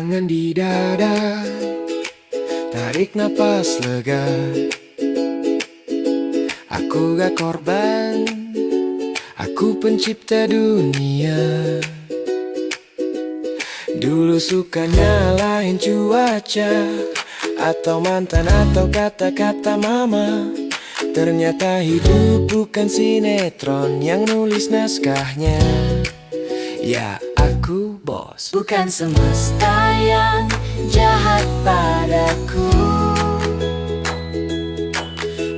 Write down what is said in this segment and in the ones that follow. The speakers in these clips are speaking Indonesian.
tangan di dada, tarik napas lega. Aku gak korban, aku pencipta dunia. Dulu suka nyalahin cuaca, atau mantan, atau kata-kata mama. Ternyata hidup bukan sinetron yang nulis naskahnya. Ya aku bos, bukan semesta yang jahat padaku.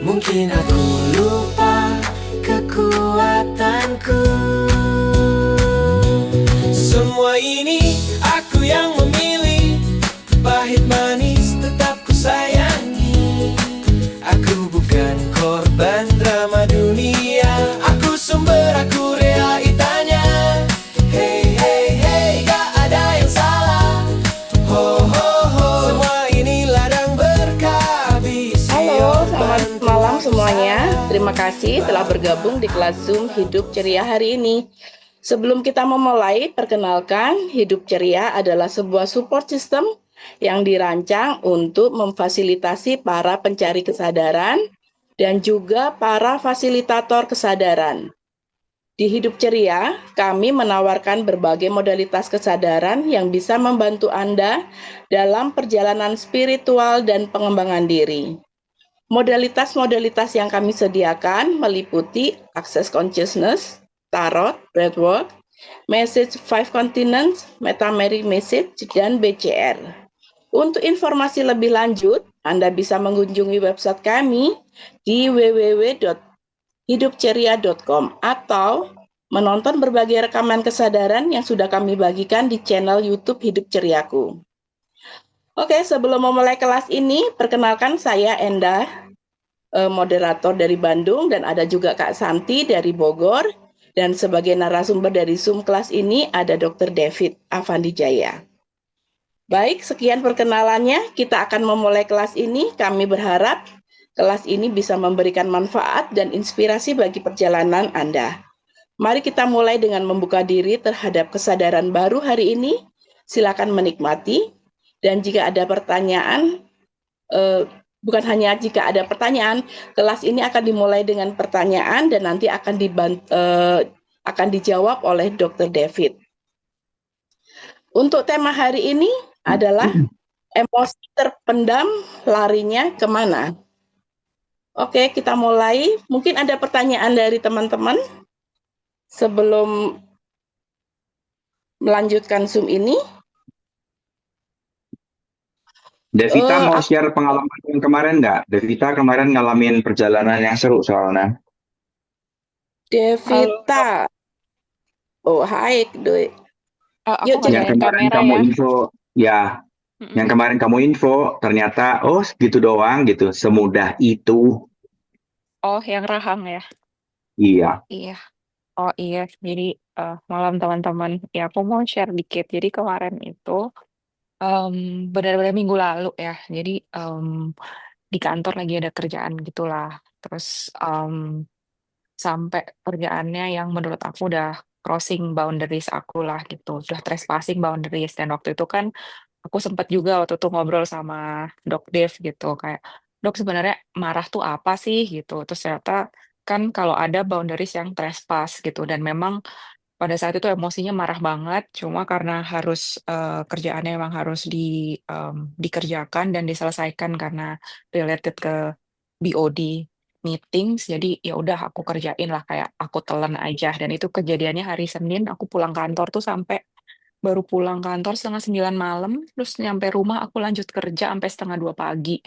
Mungkin aku lupa kekuatanku. Semua ini aku yang memilih, pahit manis tetap ku sayangi. Aku bukan korban drama dunia, aku sumber, aku realitanya. Hey hey hey, gak ada yang salah. Ho ho ho, semua ini ladang berkah. Halo, selamat malam semuanya. Terima kasih telah bergabung di kelas Zoom Hidup Ceria hari ini. Sebelum kita memulai, perkenalkan, Hidup Ceria adalah sebuah support system yang dirancang untuk memfasilitasi para pencari kesadaran dan juga para fasilitator kesadaran. Di Hidup Ceria, kami menawarkan berbagai modalitas kesadaran yang bisa membantu Anda dalam perjalanan spiritual dan pengembangan diri. Modalitas-modalitas yang kami sediakan meliputi Access Consciousness, Tarot, Breathwork, Message Five Continents, Metameri Message, dan BCR. Untuk informasi lebih lanjut, Anda bisa mengunjungi website kami di www.hidupceria.com atau menonton berbagai rekaman kesadaran yang sudah kami bagikan di channel YouTube Hidup Ceriaku. Oke, sebelum memulai kelas ini, perkenalkan saya Endah, moderator dari Bandung, dan ada juga Kak Santi dari Bogor, dan sebagai narasumber dari Zoom kelas ini ada Dr. David Avandijaya. Baik, sekian perkenalannya. Kita akan memulai kelas ini. Kami berharap kelas ini bisa memberikan manfaat dan inspirasi bagi perjalanan Anda. Mari kita mulai dengan membuka diri terhadap kesadaran baru hari ini. Silakan menikmati. Dan jika ada pertanyaan, bukan hanya jika ada pertanyaan, kelas ini akan dimulai dengan pertanyaan dan nanti akan dijawab oleh Dr. David. Untuk tema hari ini adalah emosi terpendam, larinya kemana? Oke, kita mulai. Mungkin ada pertanyaan dari teman-teman sebelum melanjutkan Zoom ini. Devita mau share pengalaman yang kemarin nggak? Devita kemarin ngalamin perjalanan yang seru soalnya. Devita. Oh, hai, Doi. Aku nggak Yang nyalain kemarin kamera kamu ya. info, ya. Yang kemarin kamu info, ternyata oh segitu doang gitu, semudah itu. Oh, yang rahang ya. Iya. Iya. Oh iya. Jadi malam teman-teman. Ya aku mau share dikit. Jadi kemarin itu benar-benar minggu lalu ya. Jadi di kantor lagi ada kerjaan gitulah. Terus sampai kerjaannya yang menurut aku udah crossing boundaries aku lah gitu. Udah trespassing boundaries. Dan waktu itu kan aku sempat juga waktu itu ngobrol sama Dok Dev gitu kayak Dok sebenarnya marah tuh apa sih gitu. Terus ternyata kan kalau ada boundaries yang trespass gitu dan memang pada saat itu emosinya marah banget cuma karena harus kerjaannya memang harus dikerjakan dan diselesaikan karena related ke BOD meetings jadi ya udah aku kerjain lah kayak aku telan aja dan itu kejadiannya hari Senin aku pulang kantor tuh sampai baru pulang kantor setengah 9 malam, terus nyampe rumah aku lanjut kerja sampai setengah 2 pagi.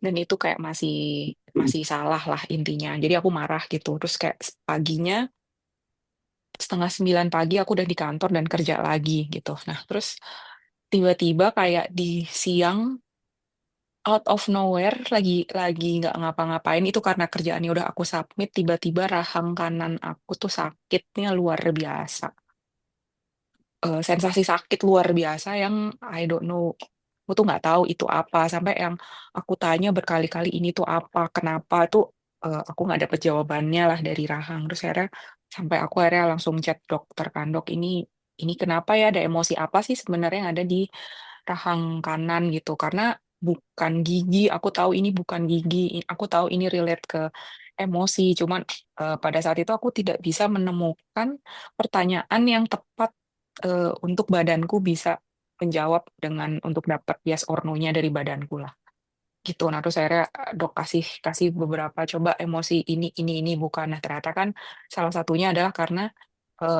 Dan itu kayak masih masih salah lah intinya. Jadi aku marah gitu. Terus kayak paginya setengah 9 pagi aku udah di kantor dan kerja lagi gitu. Nah terus tiba-tiba kayak di siang out of nowhere lagi nggak ngapa-ngapain itu karena kerjaannya udah aku submit tiba-tiba rahang kanan aku tuh sakitnya luar biasa. Sensasi sakit luar biasa yang I don't know, aku tuh nggak tahu itu apa, sampai yang aku tanya berkali-kali, "Ini tuh apa? Kenapa?" Tuh, aku nggak dapet jawabannya lah dari rahang. Terus akhirnya sampai aku akhirnya langsung chat dokter kan, "Dok, ini kenapa ya? Ada emosi apa sih sebenarnya yang ada di rahang kanan gitu karena bukan gigi. Aku tahu ini bukan gigi. Aku tahu ini relate ke emosi. Cuman pada saat itu aku tidak bisa menemukan pertanyaan yang tepat untuk badanku bisa menjawab dengan untuk dapat yes or no-nya dari badanku lah. Gitu. Nah, terus akhirnya dok kasih kasih beberapa coba emosi ini bukan. Nah, ternyata kan salah satunya adalah karena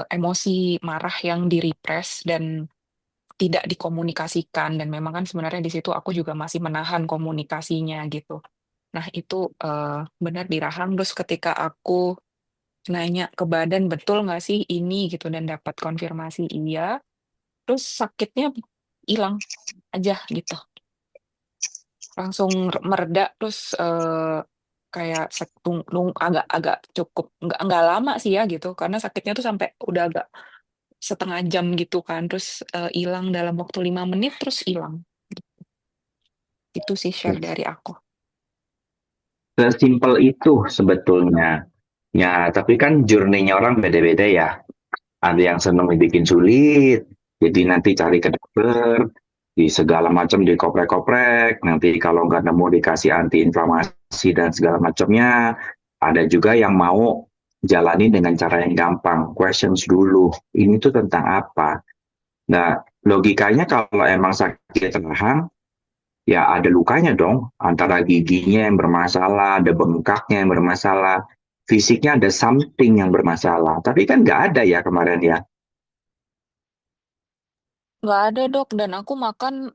emosi marah yang di-repress dan tidak dikomunikasikan dan memang kan sebenarnya di situ aku juga masih menahan komunikasinya gitu. Nah, itu benar dirahang terus ketika aku nanya ke badan betul nggak sih ini gitu dan dapat konfirmasi iya, terus sakitnya hilang aja gitu. Langsung mereda terus kayak agak cukup nggak lama sih ya gitu karena sakitnya tuh sampai udah agak setengah jam gitu kan terus hilang dalam waktu 5 menit terus hilang. Itu sih share dari aku. Sesimpel itu sebetulnya. Ya, tapi kan journey-nya orang beda-beda ya. Ada yang senang dibikin sulit, jadi nanti cari ke dokter, di segala macam dikoprek-koprek, nanti kalau nggak nemu dikasih antiinflamasi dan segala macamnya. Ada juga yang mau jalani dengan cara yang gampang, questions dulu, ini tuh tentang apa? Nah, logikanya kalau emang sakit rahang, ya ada lukanya dong, antara giginya yang bermasalah, ada bengkaknya yang bermasalah, fisiknya ada something yang bermasalah. Tapi kan nggak ada ya kemarin ya. Nggak ada dok dan aku makan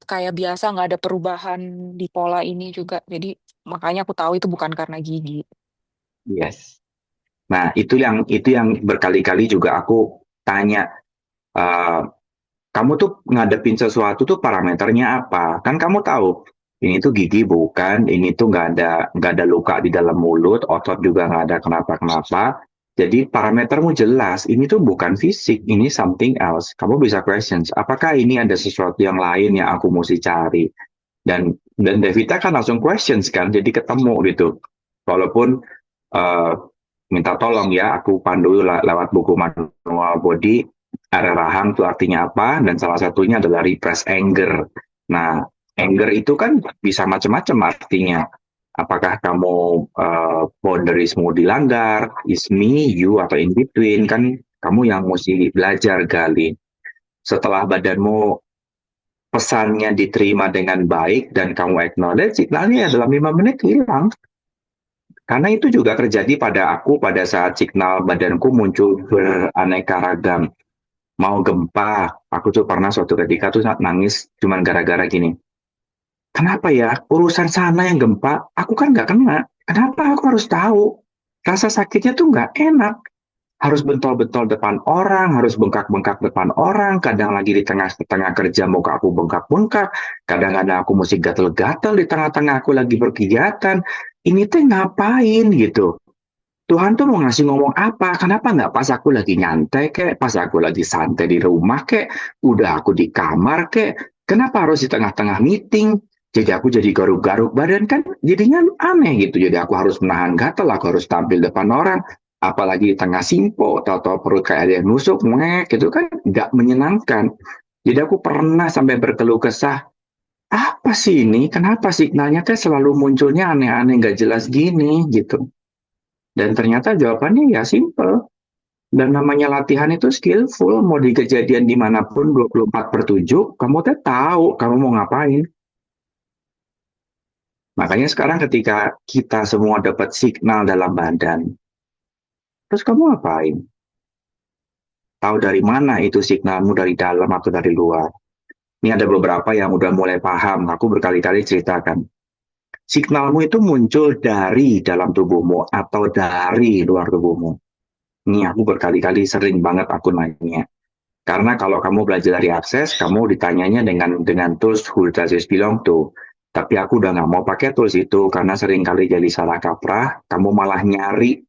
kayak biasa nggak ada perubahan di pola ini juga. Jadi makanya aku tahu itu bukan karena gigi. Yes. Nah, itu yang berkali-kali juga aku tanya, eh, kamu tuh ngadepin sesuatu tuh parameternya apa? Kan kamu tahu, ini tuh gigi bukan, ini tuh nggak ada luka di dalam mulut, otot juga nggak ada kenapa-kenapa. Jadi parametermu jelas, ini tuh bukan fisik, ini something else. Kamu bisa questions, apakah ini ada sesuatu yang lain yang aku mesti cari? Dan Devita kan langsung questions kan, jadi ketemu gitu. Walaupun eh, minta tolong ya, aku pandu lewat buku manual body, area rahang itu artinya apa, dan salah satunya adalah repress anger. Nah, anger itu kan bisa macam-macam artinya. Apakah kamu boundariesmu dilanggar, is me, you, atau in between, kan kamu yang mesti belajar gali. Setelah badanmu pesannya diterima dengan baik dan kamu acknowledge, signalnya ya dalam 5 menit hilang. Karena itu juga terjadi pada aku pada saat signal badanku muncul beraneka ragam. Mau gempa, aku tuh pernah suatu ketika tuh nangis cuman gara-gara gini. Kenapa ya urusan sana yang gempa, aku kan nggak kena. Kenapa aku harus tahu? Rasa sakitnya tuh nggak enak. Harus bentol-bentol depan orang, harus bengkak-bengkak depan orang, kadang lagi di tengah-tengah kerja muka aku bengkak-bengkak, kadang-kadang aku mesti gatel-gatel di tengah-tengah aku lagi berkegiatan. Ini teh ngapain gitu? Tuhan tuh mau ngasih ngomong apa? Kenapa nggak pas aku lagi nyantai kek, pas aku lagi santai di rumah kek, udah aku di kamar kek, kenapa harus di tengah-tengah meeting? Jadi aku jadi garuk-garuk badan kan jadinya aneh gitu. Jadi aku harus menahan gatel, aku harus tampil depan orang. Apalagi di tengah simpo, atau perut kayak ada yang nusuk, ngek, gitu kan nggak menyenangkan. Jadi aku pernah sampai berkeluh kesah, apa sih ini? Kenapa signalnya teh selalu munculnya aneh-aneh nggak jelas gini gitu. Dan ternyata jawabannya ya simple. Dan namanya latihan itu skillful, mau di kejadian dimanapun 24/7, kamu teh tahu kamu mau ngapain. Makanya sekarang ketika kita semua dapat signal dalam badan, terus kamu ngapain? Tahu dari mana itu signalmu dari dalam atau dari luar? Ini ada beberapa yang udah mulai paham, aku berkali-kali ceritakan. Signalmu itu muncul dari dalam tubuhmu atau dari luar tubuhmu. Ini aku berkali-kali sering banget aku nanya. Karena kalau kamu belajar dari akses, kamu ditanyanya dengan tools who does this belong to. Tapi aku udah nggak mau pakai tools itu karena sering kali jadi salah kaprah. Kamu malah nyari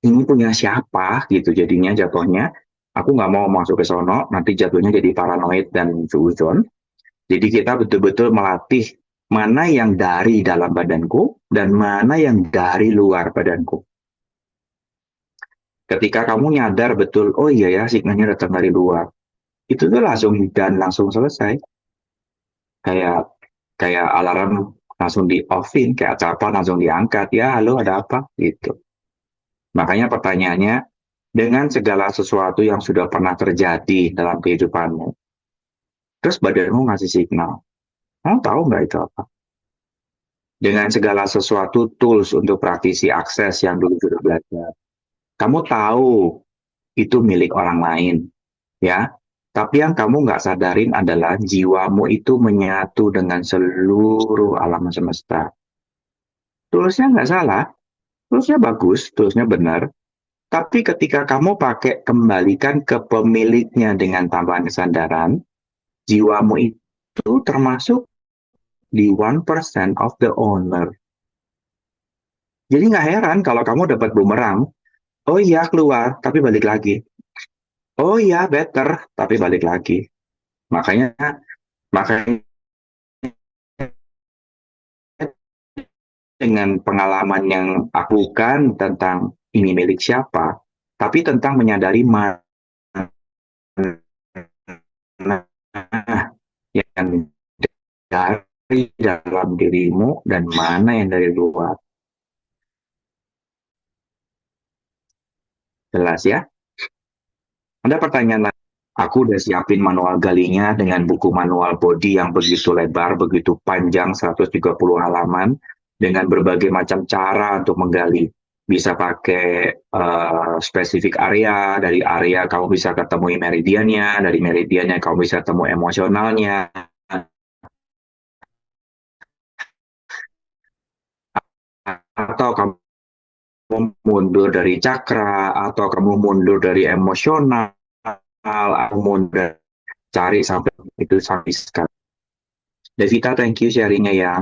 ini punya siapa gitu jadinya jatuhnya. Aku nggak mau masuk ke sono, nanti jatuhnya jadi paranoid dan suuzon. Jadi kita betul-betul melatih mana yang dari dalam badanku dan mana yang dari luar badanku. Ketika kamu nyadar betul, oh iya ya signalnya datang dari luar, itu tuh langsung dan langsung selesai. kayak kayak alarm langsung di offin, kayak telepon langsung diangkat, ya halo ada apa gitu. Makanya pertanyaannya, dengan segala sesuatu yang sudah pernah terjadi dalam kehidupanmu, terus badanmu ngasih signal, kamu tahu nggak itu apa? Dengan segala sesuatu tools untuk praktisi akses yang dulu sudah belajar, kamu tahu itu milik orang lain, ya. Tapi yang kamu nggak sadarin adalah jiwamu itu menyatu dengan seluruh alam semesta. Tulisnya nggak salah, tulisnya bagus, tulisnya benar. Tapi ketika kamu pakai kembalikan ke pemiliknya dengan tambahan kesadaran, jiwamu itu termasuk di 1% of the owner. Jadi nggak heran kalau kamu dapat bumerang, oh iya keluar, tapi balik lagi. Oh iya better, tapi balik lagi. Makanya makanya dengan pengalaman yang aku bukan tentang ini milik siapa, tapi tentang menyadari mana yang dari dalam dirimu dan mana yang dari luar. Jelas ya? Ada pertanyaan lain? Aku udah siapin manual galinya dengan buku manual body yang begitu lebar, begitu panjang, 130 halaman, dengan berbagai macam cara untuk menggali. Bisa pakai spesifik area, dari area kamu bisa ketemu meridiannya, dari meridiannya kamu bisa ketemu emosionalnya, atau kamu mundur dari cakra, atau kamu mundur dari emosional, atau mundur cari sampai itu sampai sekarang. Devita, thank you sharingnya ya.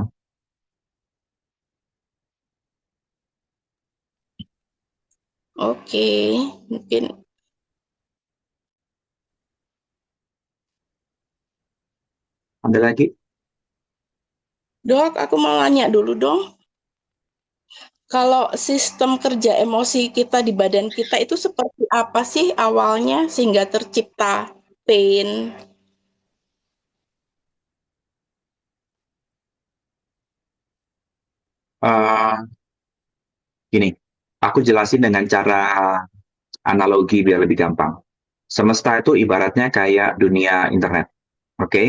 Oke, mungkin Ada lagi? Dok, aku mau nanya dulu dong. Kalau sistem kerja emosi kita di badan kita itu seperti apa sih awalnya sehingga tercipta pain? Uh, Gini, aku jelasin dengan cara analogi biar lebih gampang. Semesta itu ibaratnya kayak dunia internet. Oke? Okay?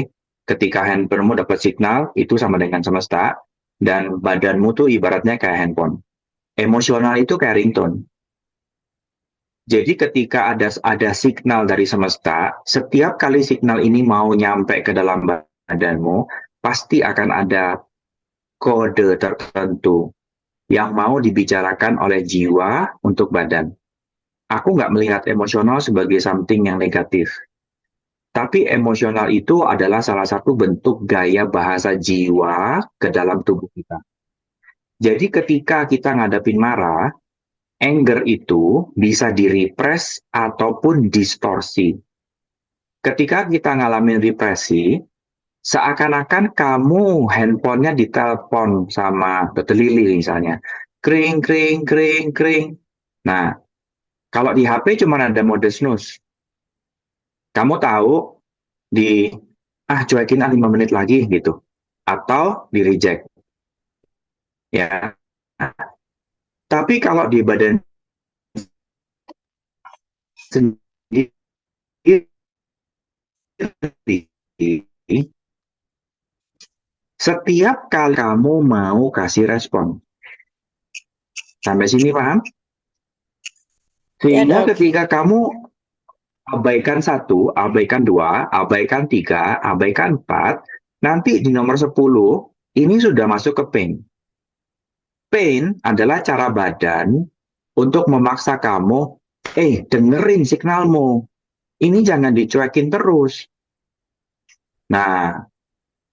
Ketika handphonemu dapat signal, itu sama dengan semesta, dan badanmu tuh ibaratnya kayak handphone. Emosional itu kayak ringtone. Jadi ketika ada signal dari semesta, setiap kali signal ini mau nyampe ke dalam badanmu, pasti akan ada kode tertentu yang mau dibicarakan oleh jiwa untuk badan. Aku nggak melihat emosional sebagai something yang negatif. Tapi emosional itu adalah salah satu bentuk gaya bahasa jiwa ke dalam tubuh kita. Jadi ketika kita ngadapin marah, anger itu bisa direpress ataupun distorsi. Ketika kita ngalamin represi, seakan-akan kamu handphonenya ditelepon sama Lili misalnya. Kring, kring, kring, kring. Nah, kalau di HP cuma ada mode snooze. Kamu tahu di cuekin 5 menit lagi gitu. Atau di reject. Ya. Tapi kalau di badan sendiri, setiap kali kamu mau kasih respon. Sampai sini paham? Sehingga Dok. ketika kamu abaikan 1, abaikan 2, abaikan 3, abaikan 4, nanti di nomor 10, ini sudah masuk ke pain. Pain adalah cara badan untuk memaksa kamu, dengerin signalmu. Ini jangan dicuekin terus. Nah,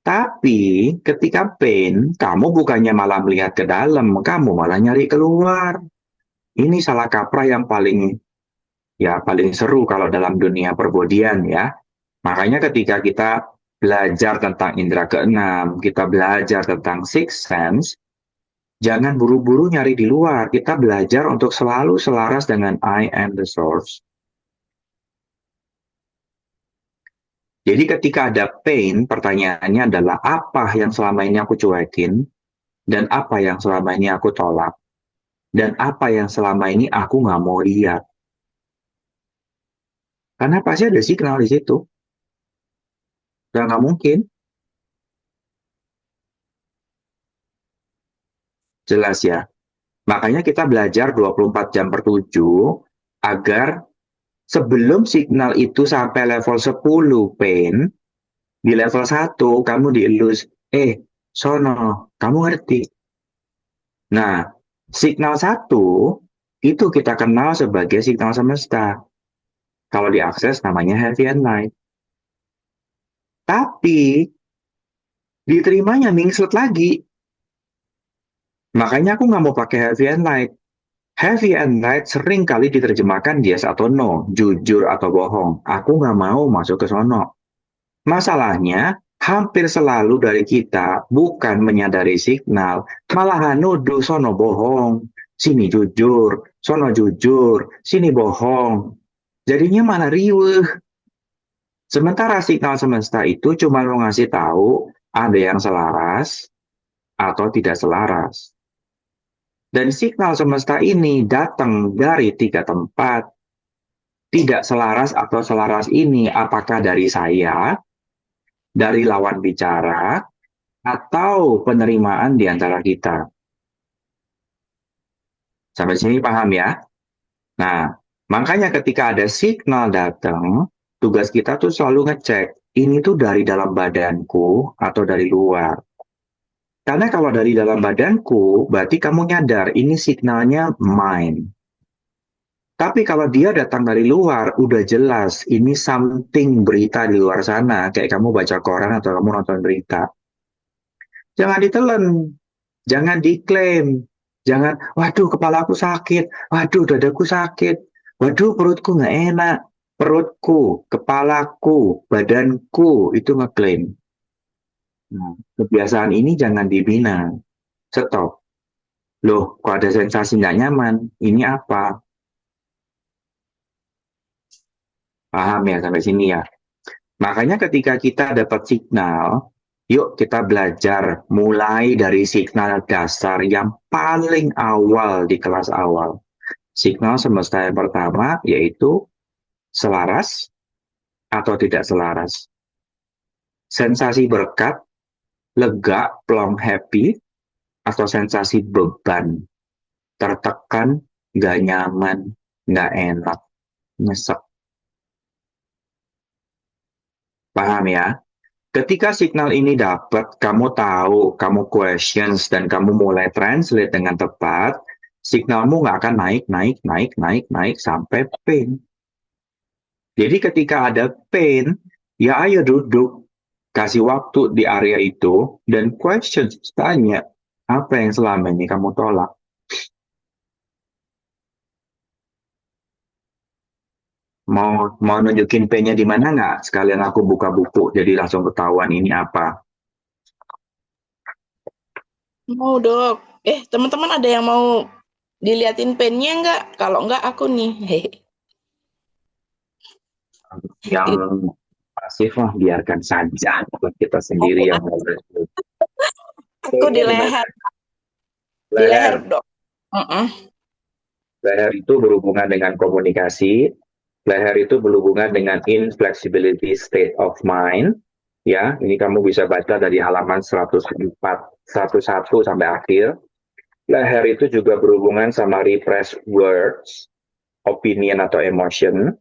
tapi ketika pain, kamu bukannya malah melihat ke dalam, kamu malah nyari keluar. Ini salah kaprah yang paling seru kalau dalam dunia perbodian ya. Makanya ketika kita belajar tentang indera keenam, kita belajar tentang sixth sense, jangan buru-buru nyari di luar. Kita belajar untuk selalu selaras dengan I am the source. Jadi ketika ada pain, pertanyaannya adalah apa yang selama ini aku cuekin, dan apa yang selama ini aku tolak, dan apa yang selama ini aku nggak mau lihat. Karena pasti ada signal di situ. Dan nggak mungkin. Jelas ya. Makanya kita belajar 24 jam per 7 agar sebelum signal itu sampai level 10 pain, di level 1 kamu dielus, sono, kamu ngerti. Nah, signal 1 itu kita kenal sebagai signal semesta. Kalau diakses namanya heavy and light. Tapi diterimanya mingslet lagi. Makanya aku nggak mau pakai heavy and light. Heavy and light sering kali diterjemahkan yes atau no, jujur atau bohong. Aku nggak mau masuk ke sono. Masalahnya, hampir selalu dari kita bukan menyadari signal, malahan nuduh sono bohong, sini jujur, sono jujur, sini bohong. Jadinya malah riweuh. Sementara signal semesta itu cuma mau ngasih tahu ada yang selaras atau tidak selaras. Dan signal semesta ini datang dari 3 tempat. Tidak selaras atau selaras ini apakah dari saya, dari lawan bicara, atau penerimaan di antara kita. Sampai sini paham ya? Nah, makanya ketika ada signal datang, tugas kita tuh selalu ngecek, ini tuh dari dalam badanku atau dari luar. Karena kalau dari dalam badanku, berarti kamu nyadar ini signalnya mind. Tapi kalau dia datang dari luar, udah jelas ini something berita di luar sana. Kayak kamu baca koran atau kamu nonton berita. Jangan ditelan, jangan diklaim. Jangan, waduh kepala aku sakit, waduh dadaku sakit, waduh perutku nggak enak. Perutku, kepalaku, badanku, itu ngeklaim. Nah, kebiasaan ini jangan dibina. Stop. Loh, kok ada sensasi nggak nyaman? Ini apa? Paham ya sampai sini ya? Makanya ketika kita dapat signal, yuk kita belajar mulai dari signal dasar yang paling awal di kelas awal. Signal semesta yang pertama yaitu selaras atau tidak selaras. Sensasi berkat, lega, plong, happy, atau sensasi beban, tertekan, nggak nyaman, nggak enak, nyesek. Paham ya? Ketika signal ini dapat, kamu tahu, kamu questions, dan kamu mulai translate dengan tepat, signalmu nggak akan naik sampai pain. Jadi ketika ada pain, ya ayo duduk, kasih waktu di area itu, dan questions, tanya, apa yang selama ini kamu tolak? Mau nunjukin pain-nya di mana nggak? Sekalian aku buka buku, jadi langsung ketahuan ini apa. Mau dok. Teman-teman ada yang mau diliatin pennya nggak? Kalau nggak aku nih. Yang pasif mah biarkan saja, kita sendiri yang ngobrol. Aku di leher. Di leher dok. Leher itu berhubungan dengan komunikasi. Leher itu berhubungan dengan inflexibility state of mind. Ya, ini kamu bisa baca dari halaman 101 sampai akhir. Leher itu juga berhubungan sama repressed words, opinion atau emotion.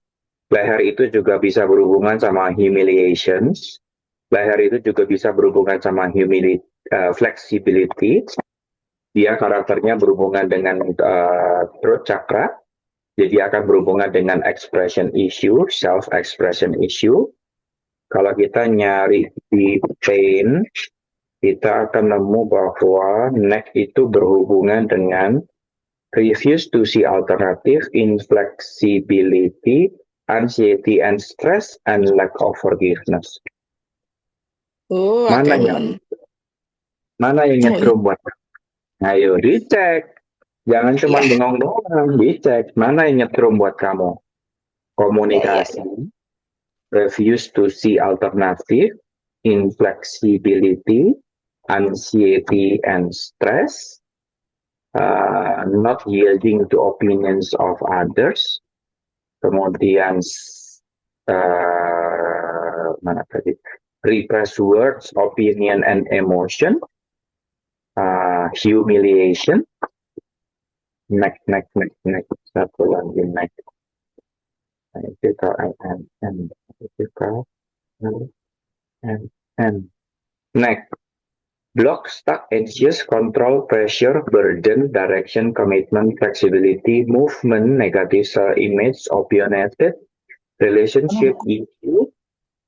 Leher itu juga bisa berhubungan sama humiliations. Leher itu juga bisa berhubungan sama flexibility. Dia karakternya berhubungan dengan throat chakra. Jadi akan berhubungan dengan expression issue, self-expression issue. Kalau kita nyari di pain, kita akan nemu bahwa neck itu berhubungan dengan refuse to see alternative, inflexibility, anxiety and stress, and lack of forgiveness. Mana yang nyetrum buat? Ayo dicek. Jangan cuma bengong doang, dicek. Mana yang nyetrum buat kamu? Komunikasi, refuse to see alternative, inflexibility, anxiety and stress, not yielding to opinions of others, kemudian mana tadi, repress words, opinion and emotion, humiliation, neck, satu lagi neck, neck, block, stuck, anxious, control, pressure, burden, direction, commitment, flexibility, movement, negative image, opinionated, relationship issue,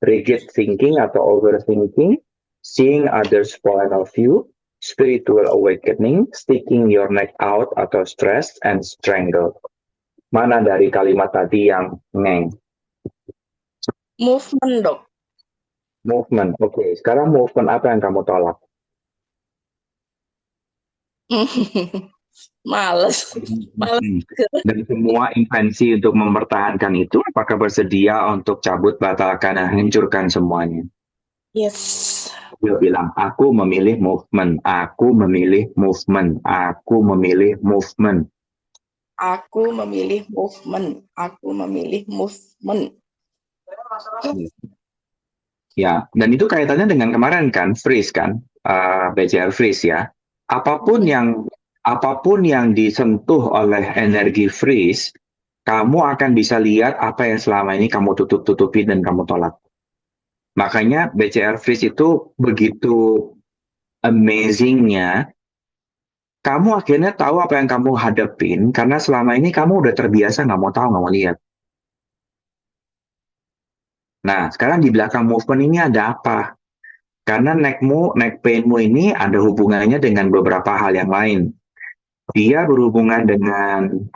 rigid thinking atau overthinking, seeing others point of view, spiritual awakening, sticking your neck out atau stress, and strangle. Mana dari kalimat tadi yang ngeng? Movement, Dok. Movement. Oke, sekarang movement apa yang kamu tolak? Males. Dan semua invensi untuk mempertahankan itu, apakah bersedia untuk cabut, batalkan, dan hancurkan semuanya? Yes. Dia bilang, aku memilih movement, aku memilih movement, aku memilih movement. Aku memilih movement. Aku memilih movement. Ya, dan itu kaitannya dengan kemarin kan, freeze kan, BCR freeze ya. Apapun yang disentuh oleh energi freeze, kamu akan bisa lihat apa yang selama ini kamu tutup-tutupi dan kamu tolak. Makanya BCR freeze itu begitu amazingnya, kamu akhirnya tahu apa yang kamu hadapin, karena selama ini kamu udah terbiasa nggak mau tahu, nggak mau lihat. Nah, sekarang di belakang movement ini ada apa? Karena neck painmu ini ada hubungannya dengan beberapa hal yang lain. Dia berhubungan dengan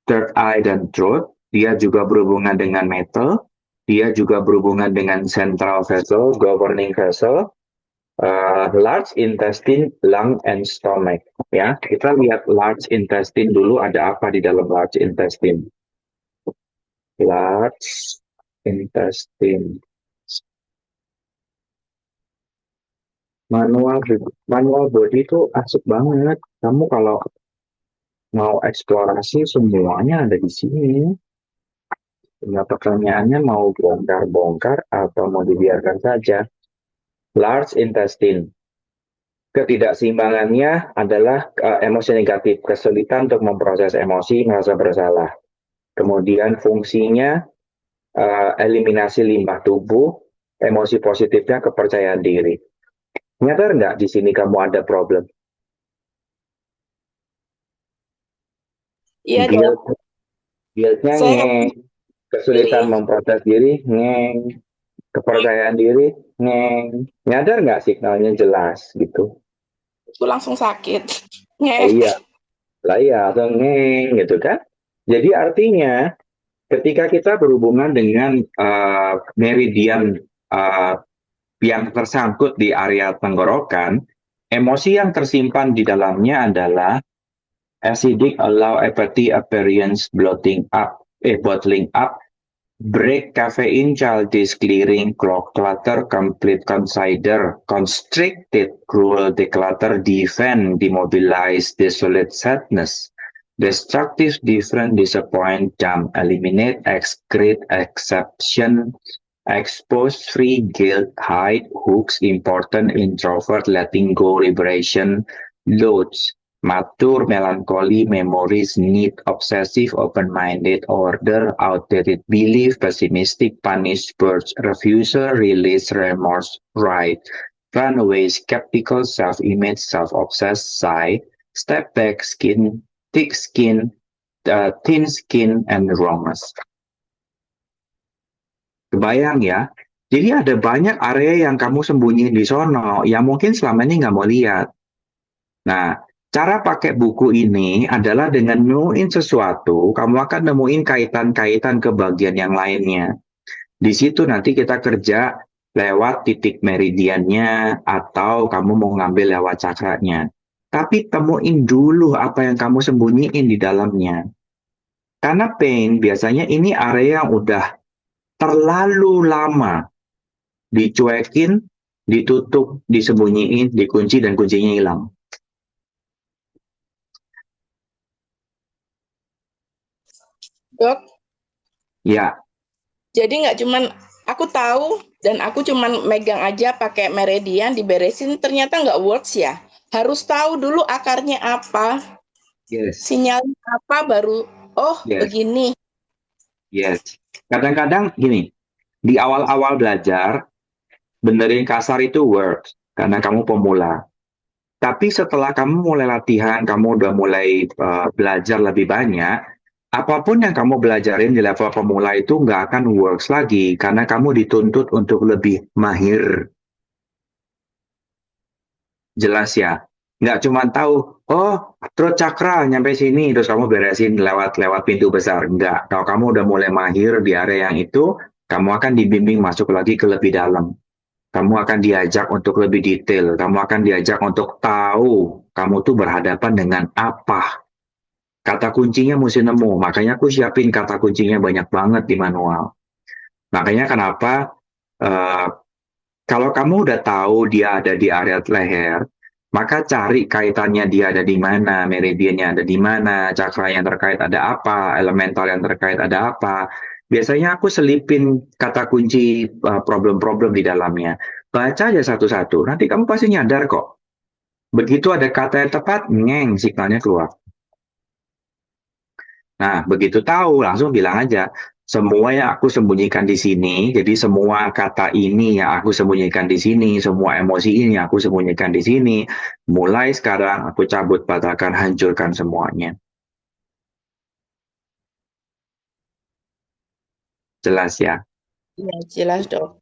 third eye dan throat, dia juga berhubungan dengan metal, dia juga berhubungan dengan central vessel, governing vessel, large intestine, lung, and stomach. Ya, kita lihat large intestine dulu, ada apa di dalam large intestine? Large intestine. Manual body itu asik banget. Kamu kalau mau eksplorasi semuanya ada di sini. Nah, pertanyaannya mau bongkar-bongkar atau mau dibiarkan saja. Large intestine. Ketidakseimbangannya adalah emosi negatif, kesulitan untuk memproses emosi, merasa bersalah. Kemudian fungsinya eliminasi limbah tubuh, emosi positifnya kepercayaan diri. Nyadar nggak di sini kamu ada problem? Iya, Dok. Guilt-nya Saya ngeng, kesulitan memproses diri ngeng, kepercayaan diri ngeng. Nyadar nggak signalnya jelas gitu? itu langsung sakit. Iya, lah iya, atau ngeng gitu kan? Jadi artinya ketika kita berhubungan dengan meridian yang tersangkut di area tenggorokan, emosi yang tersimpan di dalamnya adalah acidic, allow apathy, appearance, bottling up, break, caffeine, childish, clearing, clock, clutter, complete, consider, constricted, cruel, declutter, defend, demobilize, desolate, sadness, destructive, different, disappoint, dump, eliminate, excrete, exception, expose, free, guilt, hide, hooks, important, introvert, letting go, liberation, loads, mature, melancholy, memories, need, obsessive, open-minded, order, outdated, belief, pessimistic, punish, purge, refusal, release, remorse, right, runaway, skeptical, self-image, self-obsessed, sigh, step back, skin, thick skin, thin skin, and wrongness. Kebayang ya? Jadi ada banyak area yang kamu sembunyiin di sono, yang mungkin selama ini nggak mau lihat. Nah, cara pakai buku ini adalah dengan nemuin sesuatu, kamu akan nemuin kaitan-kaitan ke bagian yang lainnya. Di situ nanti kita kerja lewat titik meridiannya, atau kamu mau ngambil lewat cakranya. Tapi temuin dulu apa yang kamu sembunyiin di dalamnya. Karena pain biasanya ini area yang udah terlalu lama dicuekin, ditutup, disembunyiin, dikunci, dan kuncinya hilang. Dok, Ya, jadi nggak cuman aku tahu dan aku cuman megang aja pakai Meridian diberesin, ternyata nggak works ya. Harus tahu dulu akarnya apa, yes, sinyalnya apa, baru oh yes, begini. yes. Kadang-kadang gini, di awal-awal belajar, benerin kasar itu works, karena kamu pemula. Tapi setelah kamu mulai latihan, kamu udah mulai belajar lebih banyak, apapun yang kamu belajarin di level pemula itu nggak akan works lagi, karena kamu dituntut untuk lebih mahir. Jelas ya? Nggak cuma tahu, oh, terus cakra nyampe sini, terus kamu beresin lewat pintu besar. Nggak, kalau kamu udah mulai mahir di area yang itu, kamu akan dibimbing masuk lagi ke lebih dalam. Kamu akan diajak untuk lebih detail. Kamu akan diajak untuk tahu kamu tuh berhadapan dengan apa. Kata kuncinya mesti nemu. Makanya aku siapin kata kuncinya banyak banget di manual. Makanya kenapa eh, kalau kamu udah tahu dia ada di area leher, maka cari kaitannya dia ada di mana, meridiannya ada di mana, cakra yang terkait ada apa, elemental yang terkait ada apa. Biasanya aku selipin kata kunci problem-problem di dalamnya. Baca aja satu-satu, nanti kamu pasti nyadar kok. Begitu ada kata yang tepat, ngeng, signalnya keluar. Nah, begitu tahu, langsung bilang aja, semua yang aku sembunyikan di sini, jadi semua kata ini yang aku sembunyikan di sini, semua emosi ini yang aku sembunyikan di sini, mulai sekarang aku cabut, batalkan, hancurkan semuanya. Jelas ya? Ya, jelas dok.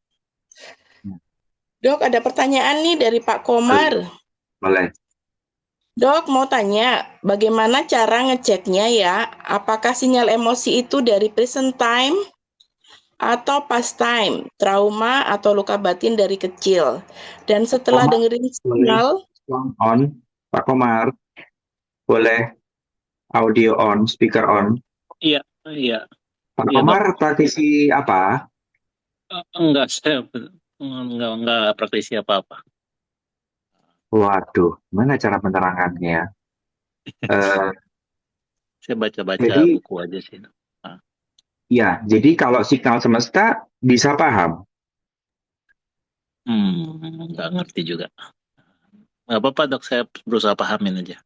Dok, ada pertanyaan nih dari Pak Komar. Boleh. Dok, mau tanya, bagaimana cara ngeceknya ya? Apakah sinyal emosi itu dari present time atau past time, trauma atau luka batin dari kecil? Dan setelah Komar, dengerin boleh. signal, On, Pak Komar, boleh audio on, speaker on. Iya, iya, Pak iya dok. Komar praktisi apa? Enggak, saya enggak praktisi apa-apa. Waduh, mana cara penerangannya? Eh, Saya baca-baca jadi buku aja sih. Nah, Ya, jadi kalau signal semesta bisa paham. nggak ngerti juga. Nggak apa-apa dok, saya berusaha pahamin aja.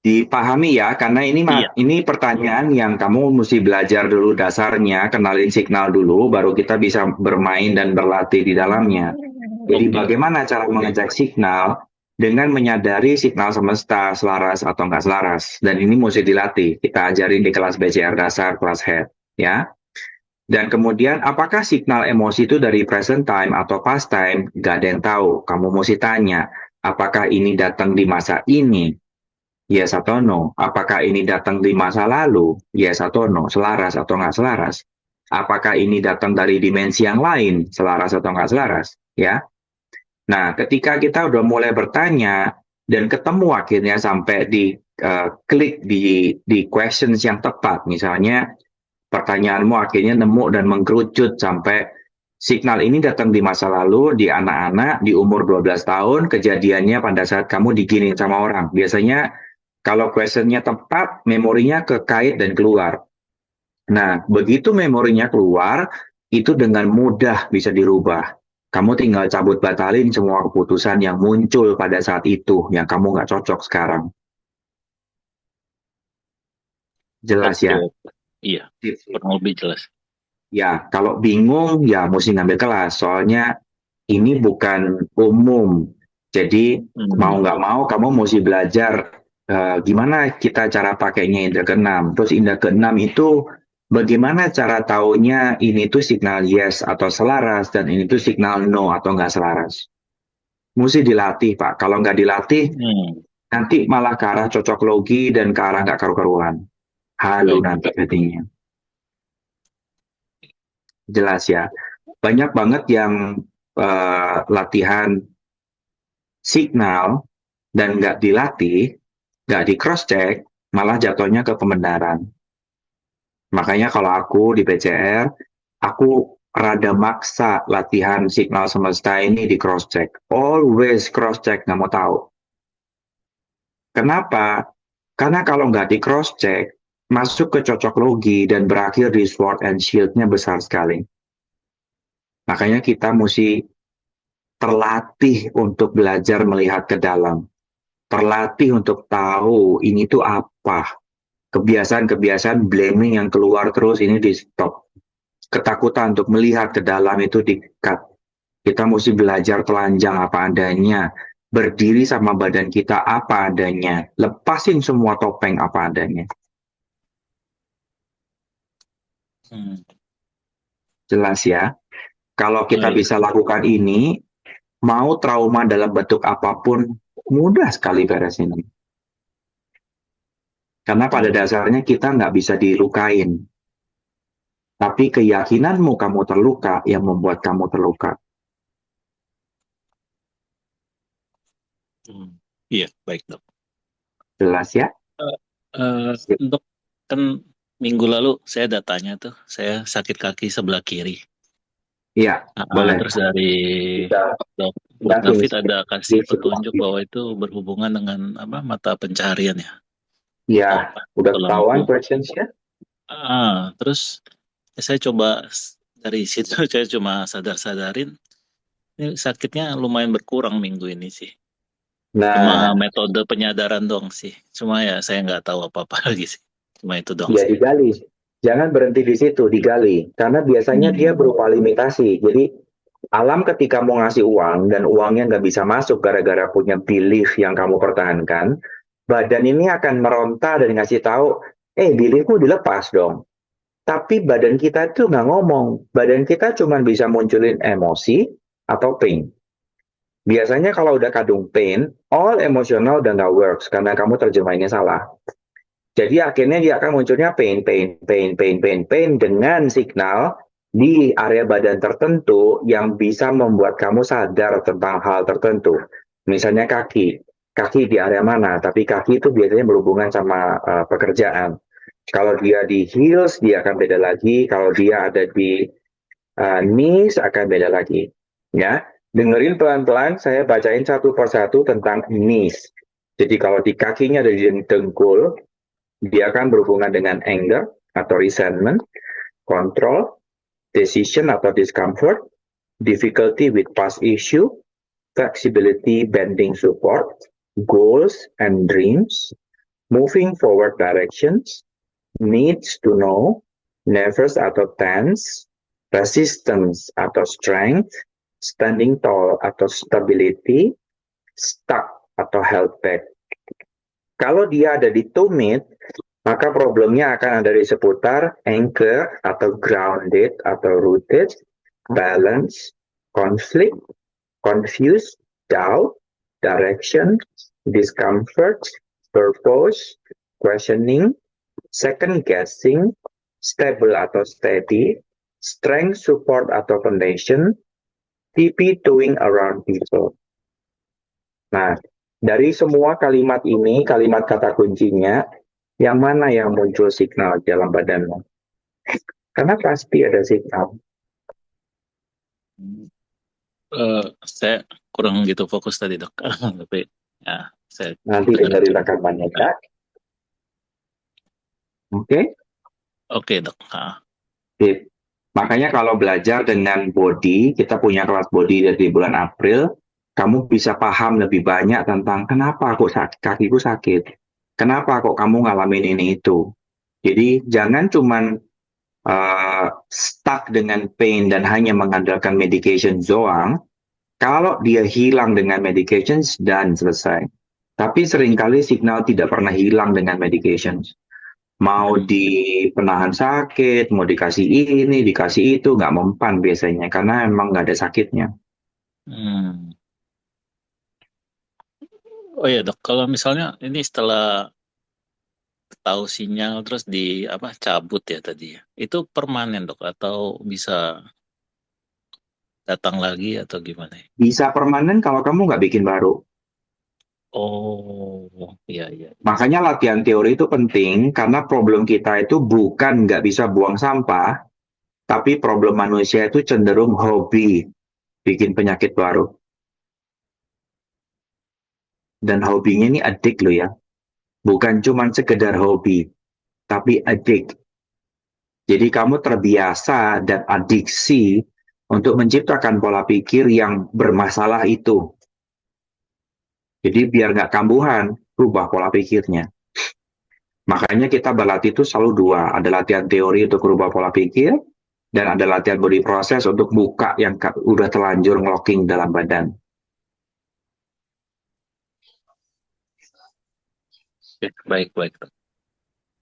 Dipahami ya, karena Iya, ini pertanyaan yang kamu mesti belajar dulu dasarnya, kenalin signal dulu, baru kita bisa bermain dan berlatih di dalamnya. Jadi oke. bagaimana cara mengecek signal dengan menyadari signal semesta selaras atau enggak selaras. Dan ini mesti dilatih. Kita ajarin di kelas BCR dasar, kelas head. Ya. Dan kemudian apakah signal emosi itu dari present time atau past time? Gak ada yang tahu. Kamu mesti tanya, apakah ini datang di masa ini? Yes atau no. Apakah ini datang di masa lalu? Yes atau no. Selaras atau nggak selaras? Apakah ini datang dari dimensi yang lain? Selaras atau nggak selaras? Ya. Nah, ketika kita udah mulai bertanya dan ketemu akhirnya sampai di klik di questions yang tepat, misalnya pertanyaanmu akhirnya nemu dan mengkerucut sampai signal ini datang di masa lalu, di anak-anak, di umur 12 tahun, kejadiannya pada saat kamu diginiin sama orang. Biasanya kalau questionnya tepat, memorinya kekait dan keluar. Nah, begitu memorinya keluar, itu dengan mudah bisa dirubah. Kamu tinggal cabut batalin semua keputusan yang muncul pada saat itu, yang kamu nggak cocok sekarang. Jelas ya? Oke, iya, kurang lebih jelas. Ya, kalau bingung, ya mesti ngambil kelas. Soalnya ini bukan umum. Jadi, mau nggak mau, kamu mesti belajar gimana kita cara pakainya indra keenam. Terus indra keenam itu bagaimana cara taunya ini tuh signal yes atau selaras dan ini tuh signal no atau nggak selaras. Mesti dilatih, Pak. Kalau nggak dilatih, nanti malah ke arah cocok logi dan ke arah nggak karu-karuan. Halu Baik, nanti jadinya. Jelas ya. Banyak banget yang latihan signal dan nggak dilatih, nggak di cross check, malah jatuhnya ke pembenaran. Makanya kalau aku di PCR, aku rada maksa latihan signal semesta ini di cross check. Always cross check, nggak mau tahu. Kenapa? Karena kalau nggak di cross check, masuk ke cocok logi dan berakhir di sword and shield-nya besar sekali. Makanya kita mesti terlatih untuk belajar melihat ke dalam. Terlatih untuk tahu ini tuh apa. Kebiasaan-kebiasaan blaming yang keluar terus ini di stop. Ketakutan untuk melihat ke dalam itu di-cut. Kita mesti belajar telanjang apa adanya. Berdiri sama badan kita apa adanya. Lepasin semua topeng apa adanya. Hmm. Jelas ya? Kalau Oh, kita iya. bisa lakukan ini, mau trauma dalam bentuk apapun, mudah sekali beresin. Karena pada dasarnya kita nggak bisa dilukain. Tapi keyakinanmu kamu terluka yang membuat kamu terluka. Iya, baik dok. Jelas ya? Eh, Dok, kan minggu lalu saya datanya tuh, saya sakit kaki sebelah kiri. Iya, boleh. Terus dari Kita dok, Dok jelasin David ada kasih di sebelah petunjuk kiri. bahwa itu berhubungan dengan apa mata pencaharian ya, Iya, atau udah atau ketahuan lampu. questions-nya? Terus saya coba dari situ saya cuma sadar-sadarin ini sakitnya lumayan berkurang minggu ini sih. Cuma Nah, metode penyadaran dong sih. Cuma ya saya nggak tahu apa-apa lagi sih. Cuma itu dong ya sih. digali. Jangan berhenti di situ, digali. Karena biasanya dia Hmm. berupa limitasi. Jadi, alam ketika mau ngasih uang dan uangnya nggak bisa masuk gara-gara punya belief yang kamu pertahankan, badan ini akan meronta dan ngasih tahu, beliefmu dilepas dong. Tapi badan kita itu nggak ngomong. Badan kita cuma bisa munculin emosi atau pain. Biasanya kalau udah kadung pain, all emosional udah nggak works karena kamu terjemahinnya salah. Jadi akhirnya dia akan munculnya pain, pain, pain, pain, pain, pain dengan signal di area badan tertentu yang bisa membuat kamu sadar tentang hal tertentu. Misalnya kaki, kaki di area mana, tapi kaki itu biasanya berhubungan sama pekerjaan. Kalau dia di heels, dia akan beda lagi. Kalau dia ada di knees, akan beda lagi. Ya, dengerin pelan-pelan, saya bacain satu persatu tentang knees. Jadi kalau di kakinya ada di dengkul, dia akan berhubungan dengan anger atau resentment, control, decision atau discomfort, difficulty with past issue, flexibility, bending support, goals and dreams, moving forward directions, needs to know, nervous atau tense, resistance atau strength, standing tall atau stability, stuck atau held back. Kalau dia ada di tumit, maka problemnya akan ada di seputar anchor atau grounded atau rooted, balance, conflict, confused, doubt, direction, discomfort, purpose, questioning, second guessing, stable atau steady, strength, support atau foundation, tiptoeing around people. Nah, dari semua kalimat ini, kalimat kata kuncinya, yang mana yang muncul signal dalam badanmu? Karena pasti ada signal. Saya kurang gitu fokus tadi dok. Tapi ya saya Nanti dengar dengerin juga. rekamannya, Kak. Oke? Oke dok. Sip. Makanya kalau belajar dengan body, kita punya kelas body dari bulan April, kamu bisa paham lebih banyak tentang kenapa kok kakiku sakit. Kenapa kok kamu ngalamin ini itu. Jadi jangan cuman stuck dengan pain dan hanya mengandalkan medication doang. Kalau dia hilang dengan medication dan selesai. Tapi seringkali signal tidak pernah hilang dengan medication. Mau di penahan sakit, mau dikasih ini, dikasih itu, nggak mempan biasanya. Karena emang nggak ada sakitnya. Oh iya dok, kalau misalnya ini setelah tahu sinyal terus di apa cabut ya tadi ya, itu permanen dok atau bisa datang lagi atau gimana ya? Bisa permanen kalau kamu nggak bikin baru. Oh, iya, iya. Makanya latihan teori itu penting karena problem kita itu bukan nggak bisa buang sampah, tapi problem manusia itu cenderung hobi bikin penyakit baru. Dan hobinya ini adik loh ya. Bukan cuma sekedar hobi, tapi adik. Jadi kamu terbiasa dan adiksi untuk menciptakan pola pikir yang bermasalah itu. Jadi biar nggak kambuhan, rubah pola pikirnya. Makanya kita berlatih itu selalu dua. Ada latihan teori untuk rubah pola pikir, dan ada latihan body process untuk buka yang udah terlanjur ngelocking dalam badan. Oke, baik, baik.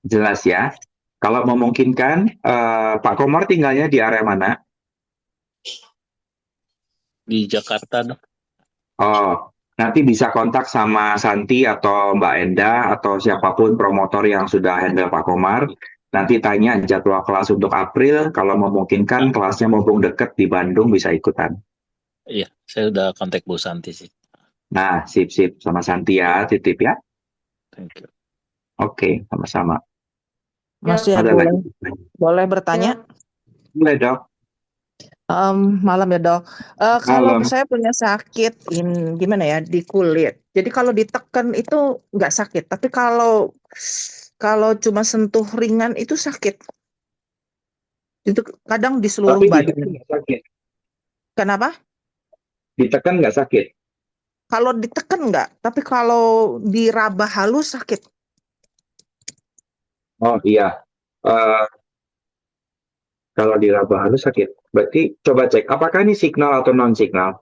Jelas ya? Kalau memungkinkan, Pak Komar tinggalnya di area mana? Di Jakarta, Dok. Oh, nanti bisa kontak sama Santi atau Mbak Enda atau siapapun promotor yang sudah handle Pak Komar. Nanti tanya jadwal kelas untuk April. Kalau memungkinkan kelasnya mumpung deket di Bandung bisa ikutan. Iya, saya udah kontak Bu Santi sih. Nah, sip-sip sama Santi ya, titip ya. Thank you. Oke, sama-sama. Mas ya, Ada lagi? boleh bertanya? Boleh dok. Malam ya dok. Kalau Malam. saya punya sakit, gimana ya, di kulit. Jadi kalau ditekan itu nggak sakit, tapi kalau cuma sentuh ringan itu sakit. Itu kadang di seluruh Tapi badan. ditekan nggak sakit. Kenapa? Ditekan nggak sakit. Kalau ditekan nggak, tapi kalau diraba halus sakit. Oh iya. Eh, kalau diraba halus sakit. Berarti coba cek apakah ini signal atau non signal.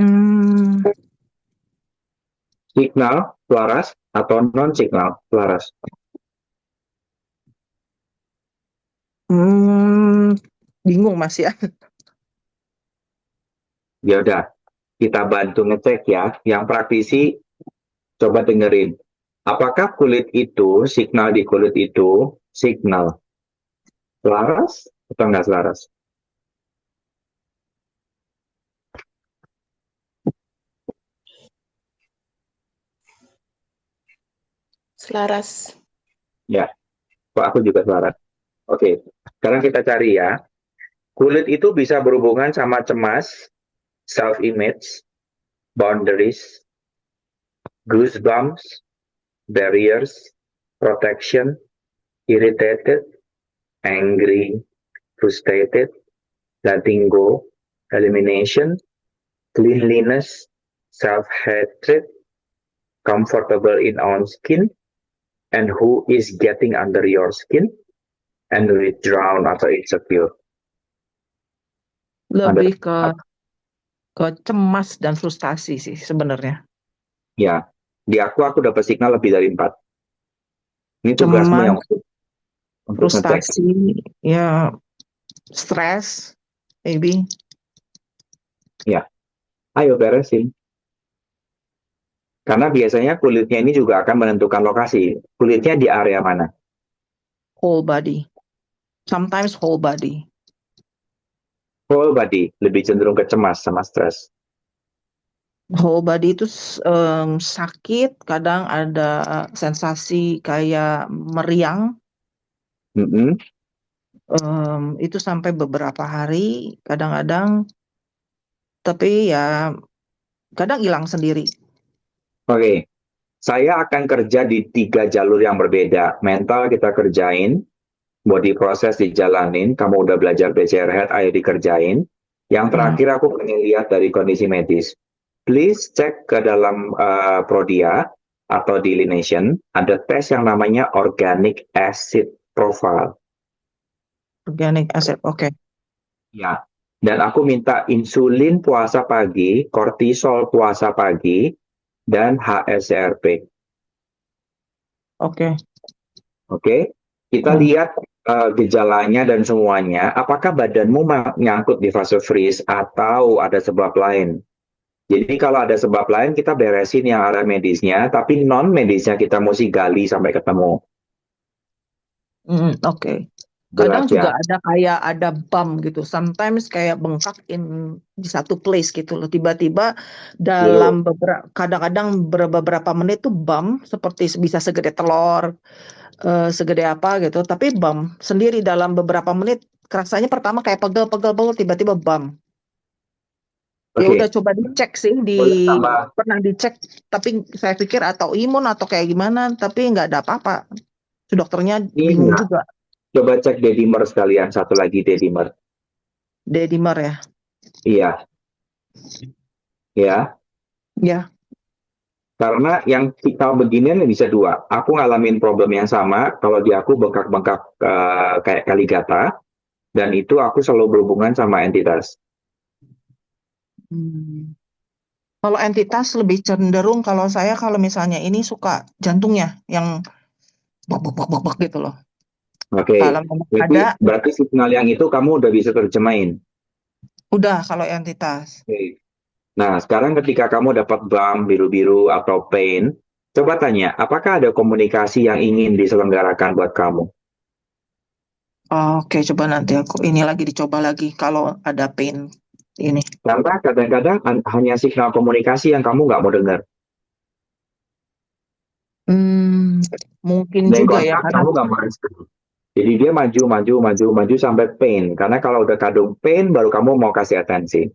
Hmm, Signal selaras atau non signal selaras. bingung Mas ya. Ya udah, kita bantu ngecek ya. Yang praktisi coba dengerin. Apakah kulit itu, signal di kulit itu, signal selaras atau enggak selaras? Selaras. Ya, kok aku juga selaras. Oke, sekarang kita cari ya. Kulit itu bisa berhubungan sama cemas, self-image, boundaries, goosebumps, barriers, protection, irritated, angry, frustrated, letting go, elimination, cleanliness, self-hatred, comfortable in own skin, and who is getting under your skin, and withdrawn atau insecure. Lebih ke cemas dan frustasi sih sebenarnya. Ya, di aku dapat signal lebih dari 4. Ini tugasmu Cemas, yang untuk ngecek. frustasi, ya stres, maybe. Ya, ayo beresin. Karena biasanya kulitnya ini juga akan menentukan lokasi. Kulitnya di area mana? Whole body. Sometimes whole body. Whole body, lebih cenderung ke cemas sama stres. Whole body itu sakit, kadang ada sensasi kayak meriang. Mm-mm. Itu sampai beberapa hari, kadang-kadang, tapi ya kadang hilang sendiri. Oke, saya akan kerja di 3 jalur yang berbeda. Mental kita kerjain, body process dijalanin, kamu udah belajar BCR Head, ayo dikerjain. Yang terakhir aku pengen lihat dari kondisi medis. Please cek ke dalam Prodia atau di Lination, ada tes yang namanya Organic Acid Profile. Organic acid, oke. Ya, dan aku minta insulin puasa pagi, kortisol puasa pagi, dan HSCRP. Oke. Oke, kita lihat gejalanya dan semuanya. Apakah badanmu nyangkut di fase freeze atau ada sebab lain? Jadi kalau ada sebab lain kita beresin yang arah medisnya, tapi non medisnya kita mesti gali sampai ketemu. Oke. Kadang Jelas juga ya. ada kayak ada bump gitu. Sometimes kayak bengkak di satu place gitu loh. Tiba-tiba dalam Dulu. kadang-kadang beberapa menit tuh bump seperti bisa segede telur, segede apa gitu. Tapi bump sendiri dalam beberapa menit. Rasanya pertama kayak pegel-pegel, tiba-tiba bump. Ya udah Oke, coba dicek sih, boleh tambah pernah dicek. Tapi saya pikir atau imun atau kayak gimana. Tapi nggak ada apa-apa. Dokternya ini bingung enggak. juga. Coba cek dedimer sekalian, satu lagi dedimer. Dedimer ya. Iya, ya. Ya. Karena yang kalau beginian bisa dua. Aku ngalamin problem yang sama. Kalau di aku bengkak-bengkak kayak kaligata, dan itu aku selalu berhubungan sama entitas. Hmm. Kalau entitas lebih cenderung kalau saya kalau misalnya ini suka jantungnya yang bak gitu loh. Kalau Oke, memang ada, berarti signal yang itu kamu udah bisa terjemahin. udah kalau entitas. Oke. Nah, sekarang ketika kamu dapat bump biru-biru atau pain, coba tanya, apakah ada komunikasi yang ingin diselenggarakan buat kamu? Oke, coba nanti aku ini lagi dicoba lagi kalau ada pain ini. Karena kadang-kadang hanya signal komunikasi yang kamu nggak mau dengar. Hmm, mungkin Dan juga ya kontrak karena kamu nggak mau respon. Jadi dia maju, maju, maju, maju sampai pain. Karena kalau udah kadung pain, baru kamu mau kasih atensi.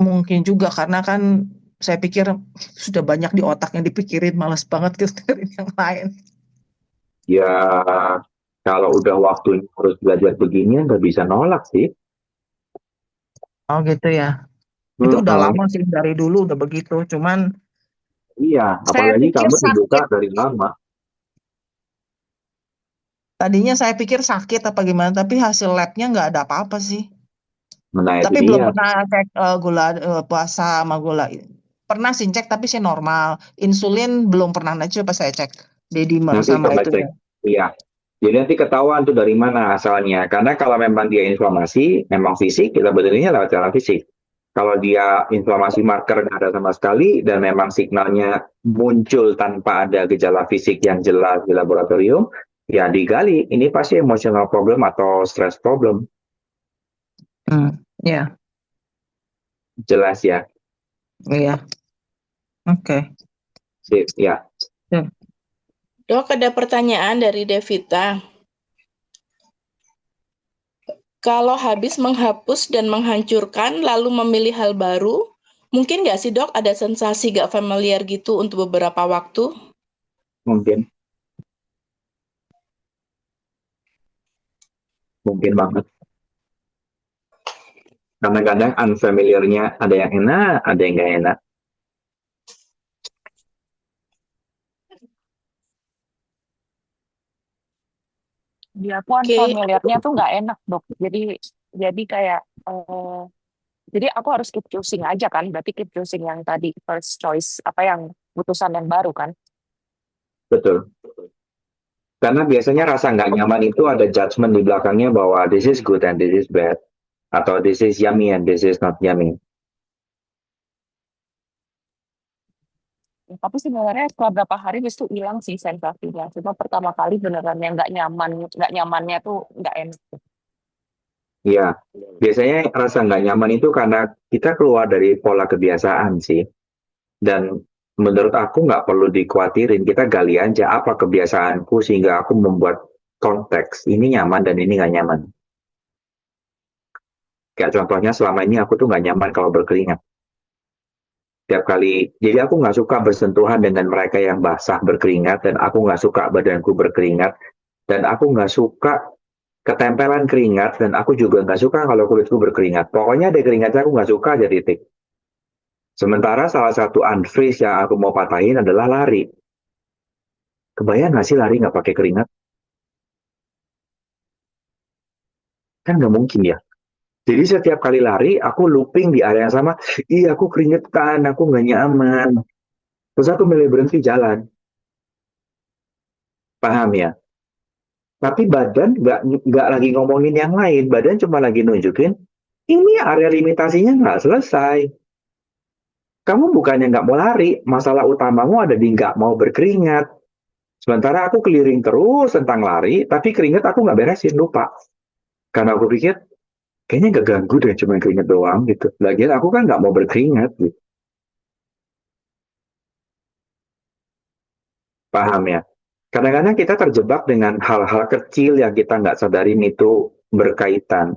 mungkin juga karena kan saya pikir sudah banyak di otak yang dipikirin, males banget pikirin yang lain. Ya, kalau udah waktunya harus belajar begini, nggak bisa nolak sih. Oh gitu ya. Itu udah Mm-mm. lama sih dari dulu udah begitu. Cuman Iya, saya apalagi pikir kamu dibuka sakit. dari lama. Tadinya saya pikir sakit apa gimana, tapi hasil labnya nggak ada apa-apa sih. Nah, itu Tapi belum dia. pernah cek gula puasa sama gula. Pernah sih cek tapi sih normal. Insulin belum pernah naik, coba saya cek dedimer Nanti sama coba itu cek. ya. Iya. Jadi nanti ketahuan tuh dari mana asalnya. Karena kalau memang dia inflamasi, memang fisik, kita betulnya lewat jalan fisik. Kalau dia inflamasi marker nggak ada sama sekali, dan memang signalnya muncul tanpa ada gejala fisik yang jelas di laboratorium, ya digali. Ini pasti emotional problem atau stress problem. Ya, Jelas ya. iya. Oke. Sip, ya. Ya. Dok, ada pertanyaan dari Devita. Kalau habis menghapus dan menghancurkan lalu memilih hal baru, mungkin nggak sih dok ada sensasi nggak familiar gitu untuk beberapa waktu? Mungkin. Mungkin banget. Kadang-kadang unfamiliar-nya ada yang enak, ada yang nggak enak. Di aku Oke, unfamiliar-nya tuh nggak enak, Dok. Jadi kayak jadi aku harus keep choosing aja kan. Berarti keep choosing yang tadi first choice apa yang putusan yang baru kan. Betul. Karena biasanya rasa nggak nyaman itu ada judgment di belakangnya bahwa this is good and this is bad. Atau this is yummy and this is not yummy. Ya, tapi sebenarnya setelah berapa hari habis itu hilang sih sensasinya. Cuma pertama kali beneran yang nggak nyamannya tuh nggak enak. Iya, biasanya rasa nggak nyaman itu karena kita keluar dari pola kebiasaan sih. Dan menurut aku nggak perlu dikhawatirin, kita gali aja apa kebiasaanku sehingga aku membuat konteks ini nyaman dan ini nggak nyaman. Kayak contohnya selama ini aku tuh nggak nyaman kalau berkeringat. Tiap kali, jadi aku nggak suka bersentuhan dengan mereka yang basah berkeringat, dan aku nggak suka badanku berkeringat, dan aku nggak suka ketempelan keringat, dan aku juga nggak suka kalau kulitku berkeringat. Pokoknya ada keringatnya aku nggak suka aja titik. Sementara salah satu unfreeze yang aku mau patahin adalah lari. Kebayang nggak sih lari nggak pakai keringat? Kan nggak mungkin ya. Jadi setiap kali lari, aku looping di area yang sama. Iya, aku keringetan, aku nggak nyaman. Terus aku milih berhenti jalan. Paham ya? Tapi badan nggak lagi ngomongin yang lain. Badan cuma lagi nunjukin, ini area limitasinya nggak selesai. Kamu bukannya nggak mau lari, masalah utamamu ada di nggak mau berkeringat. Sementara aku keliling terus tentang lari, tapi keringet aku nggak beresin, lupa. Karena aku pikir, kayaknya nggak ganggu deh, cuma keringet doang gitu. Lagian aku kan nggak mau berkeringat gitu. Paham ya? Kadang-kadang kita terjebak dengan hal-hal kecil yang kita nggak sadarin itu berkaitan.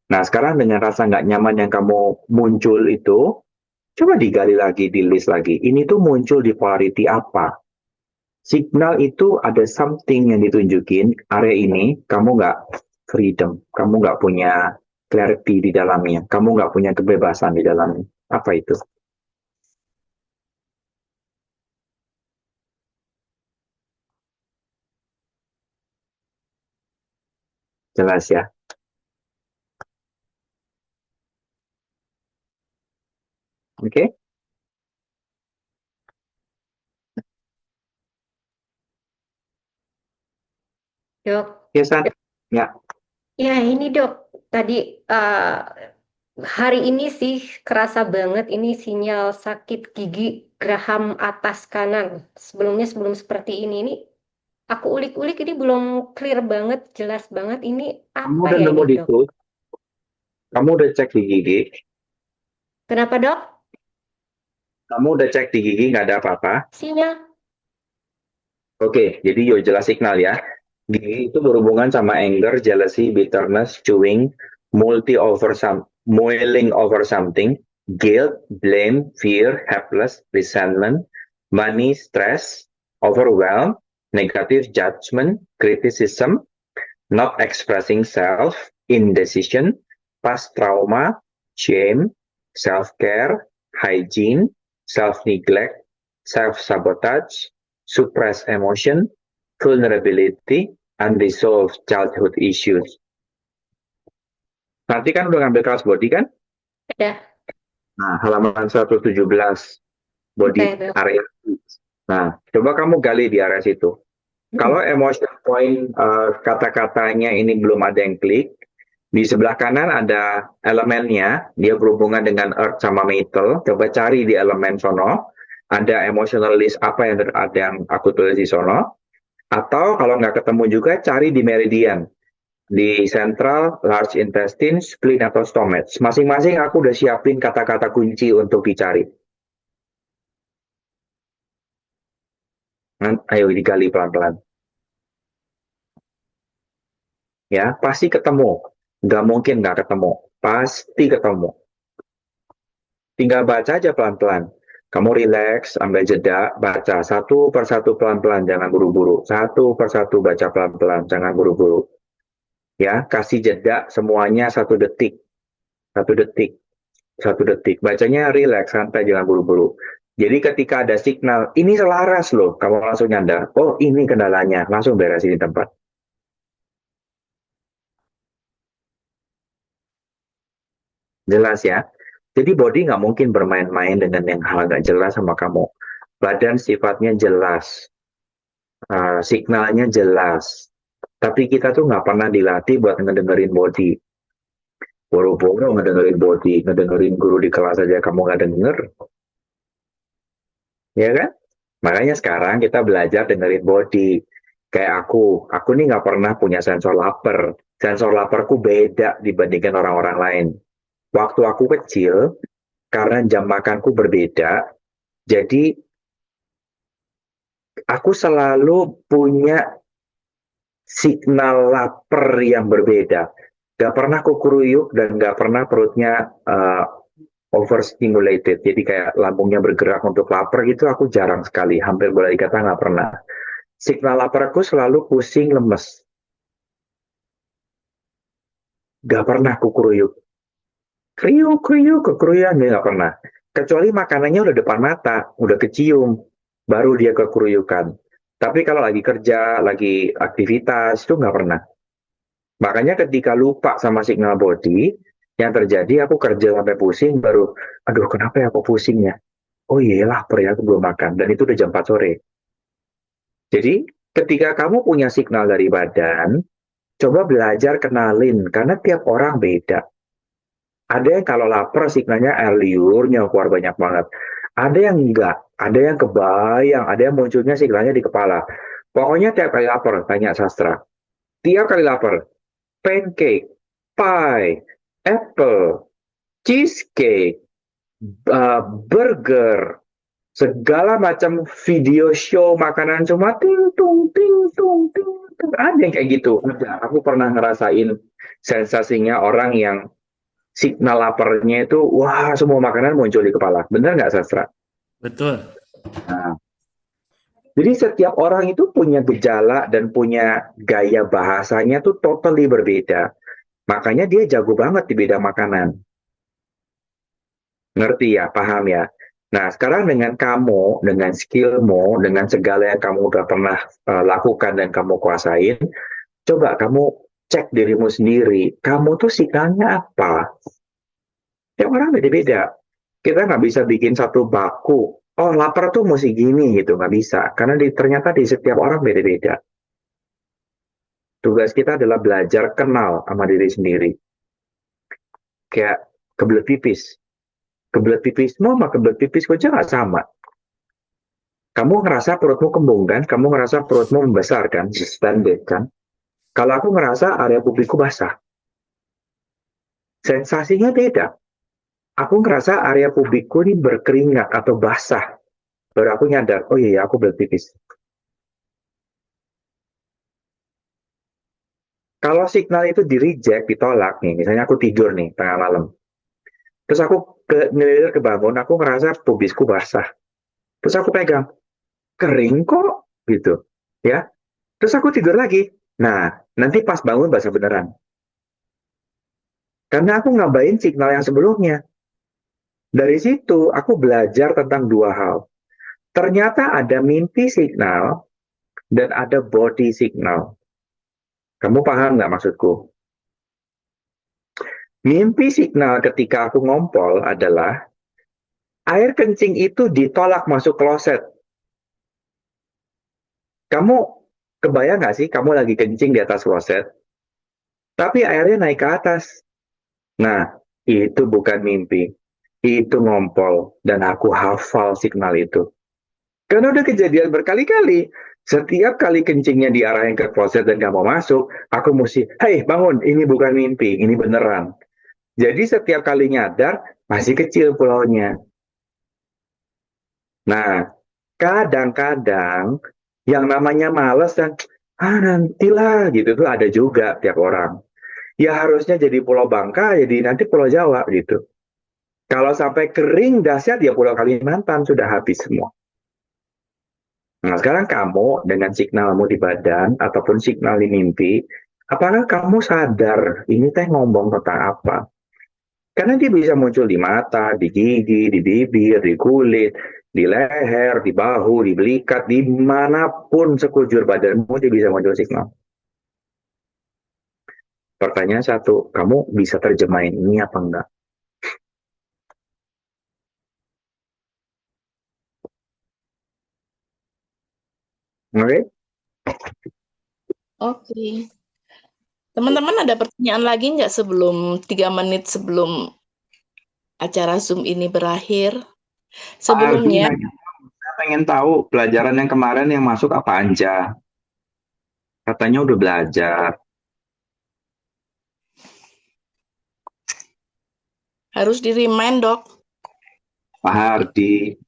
Nah, sekarang dengan rasa nggak nyaman yang kamu muncul itu, coba digali lagi, di list lagi. Ini tuh muncul di polarity apa? Signal itu ada something yang ditunjukin, area ini, kamu nggak freedom, kamu nggak punya clarity di dalamnya, kamu nggak punya kebebasan di dalamnya. Apa itu? Jelas ya? Oke? Dok, Ya, San? Ya. ya ini dok, tadi hari ini sih kerasa banget ini sinyal sakit gigi geraham atas kanan. Sebelum seperti ini aku ulik-ulik ini belum clear banget, jelas banget ini Kamu apa udah ya nemu ini di dok? tooth, kamu udah cek di gigi, Kenapa dok? kamu udah cek di gigi nggak ada apa-apa. Sinyal? Oke, jadi yo jelas signal ya. Gigi itu berhubungan sama anger, jealousy, bitterness, chewing, mulling over something, guilt, blame, fear, helpless, resentment, money, stress, overwhelm, negative judgment, criticism, not expressing self, indecision, past trauma, shame, self-care, hygiene, self-neglect, self-sabotage, suppressed emotion, vulnerability, unresolved childhood issues. Nanti kan udah ngambil kelas body kan? Udah, Nah, halaman 117 body oke dok. area. Nah, coba kamu gali di area situ. Kalau emotion point kata-katanya ini belum ada yang klik, di sebelah kanan ada elemennya, dia berhubungan dengan earth sama metal. Coba cari di elemen sono, ada emotional list apa yang ada yang aku tulis di sono. Atau kalau nggak ketemu juga, cari di meridian, di central, large intestine, spleen atau stomach. Masing-masing aku udah siapin kata-kata kunci untuk dicari. Ayo digali pelan-pelan. Ya, pasti ketemu. Nggak mungkin nggak ketemu. Pasti ketemu. Tinggal baca aja pelan-pelan. Kamu relax, ambil jeda, baca satu persatu pelan-pelan, jangan buru-buru. Satu persatu baca pelan-pelan, jangan buru-buru. Ya, kasih jeda semuanya 1 detik. 1 detik. 1 detik. Bacanya relax, santai, jangan buru-buru. Jadi ketika ada signal, ini selaras loh, kamu langsung nyadar, oh ini kendalanya, langsung beresin di tempat. Jelas ya? Jadi body nggak mungkin bermain-main dengan yang hal nggak jelas sama kamu. Badan sifatnya jelas, signalnya jelas. Tapi kita tuh nggak pernah dilatih buat ngedengerin body. Boro-boro ngedengerin body, ngedengerin guru di kelas aja kamu nggak denger. Ya kan? Makanya sekarang kita belajar dengerin body. Kayak aku nih nggak pernah punya sensor lapar. Sensor laparku beda dibandingkan orang-orang lain. Waktu aku kecil, karena jam makanku berbeda, jadi aku selalu punya signal lapar yang berbeda. Gak pernah kukuruyuk dan gak pernah perutnya overstimulated. Jadi kayak lambungnya bergerak untuk lapar gitu aku jarang sekali. Hampir boleh dikata gak pernah. Signal laparku selalu pusing, lemes. Gak pernah kukuruyuk. Kriuk, kekuruyuan dia gak pernah. Kecuali makanannya udah depan mata, udah kecium, baru dia kekuruyukan. Tapi kalau lagi kerja, lagi aktivitas, itu nggak pernah. Makanya ketika lupa sama signal body, yang terjadi aku kerja sampai pusing, baru, aduh kenapa ya aku pusingnya? Oh iya lapar ya, aku belum makan. Dan itu udah jam 4 sore. Jadi ketika kamu punya signal dari badan, coba belajar kenalin, karena tiap orang beda. Ada yang kalau lapar signalnya air liurnya keluar banyak banget. Ada yang enggak, ada yang kebayang, ada yang munculnya signalnya di kepala. Pokoknya tiap kali lapar, tanya sastra. Tiap kali lapar, pancake, pie, apple, cheesecake, burger, segala macam video show makanan cuma ting tung ting tung ting tung. Ada yang kayak gitu. Ada. Aku pernah ngerasain sensasinya orang yang signal laparnya itu, wah semua makanan muncul di kepala. Bener nggak Sastra? Betul. Nah, jadi setiap orang itu punya gejala dan punya gaya bahasanya tuh totally berbeda. Makanya dia jago banget di bidang makanan. Ngerti ya, paham ya? Nah, sekarang dengan kamu, dengan skillmu, dengan segala yang kamu udah pernah lakukan dan kamu kuasain, coba kamu cek dirimu sendiri. Kamu tuh signalnya apa? Tiap orang beda-beda. Kita nggak bisa bikin satu baku. Oh, lapar tuh mesti gini gitu. Nggak bisa. Karena ternyata di setiap orang beda-beda. Tugas kita adalah belajar kenal sama diri sendiri. Kayak kebelet pipis. Kebelet pipismu sama kebelet pipisku aja nggak sama. Kamu ngerasa perutmu kembung kan? Kamu ngerasa perutmu membesar kan? Distended kan? Kalau aku ngerasa area pupikku basah. Sensasinya beda. Aku ngerasa area pubikku ini berkeringat atau basah. Baru aku nyadar, oh iya aku belet pipis. Kalau signal itu di-reject, ditolak nih, misalnya aku tidur nih tengah malam. Terus aku ngelilir kebangun, aku ngerasa pubisku basah. Terus aku pegang, kering kok gitu. Ya. Terus aku tidur lagi. Nah, nanti pas bangun basah beneran. Karena aku ngabain signal yang sebelumnya. Dari situ aku belajar tentang dua hal. Ternyata ada mimpi signal dan ada body signal. Kamu paham nggak maksudku? Mimpi signal ketika aku ngompol adalah air kencing itu ditolak masuk kloset. Kamu kebayang nggak sih kamu lagi kencing di atas kloset, tapi airnya naik ke atas. Nah, itu bukan mimpi. Itu ngompol, dan aku hafal signal itu. Karena udah kejadian berkali-kali. Setiap kali kencingnya diarahin ke kloset dan gak mau masuk, aku mesti, hey bangun, ini bukan mimpi, ini beneran. Jadi setiap kali nyadar, masih kecil pulaunya. Nah, kadang-kadang yang namanya males dan, nantilah gitu tuh ada juga tiap orang. Ya harusnya jadi Pulau Bangka, jadi nanti Pulau Jawa gitu. Kalau sampai kering dahsyat ya Pulau Kalimantan sudah habis semua. Nah, sekarang kamu dengan signalmu di badan ataupun signal di mimpi, apakah kamu sadar ini teh ngomong tentang apa? Karena dia bisa muncul di mata, di gigi, di bibir, di kulit, di leher, di bahu, di belikat, dimanapun sekujur badanmu dia bisa muncul signal. Pertanyaan satu, kamu bisa terjemahin ini apa enggak? Oke? Oke. Teman-teman ada pertanyaan lagi nggak sebelum 3 menit sebelum acara Zoom ini berakhir? Sebelumnya, Saya pengen tahu pelajaran yang kemarin yang masuk apa aja. Katanya udah belajar. harus di-remind, Dok. Pak Hardi.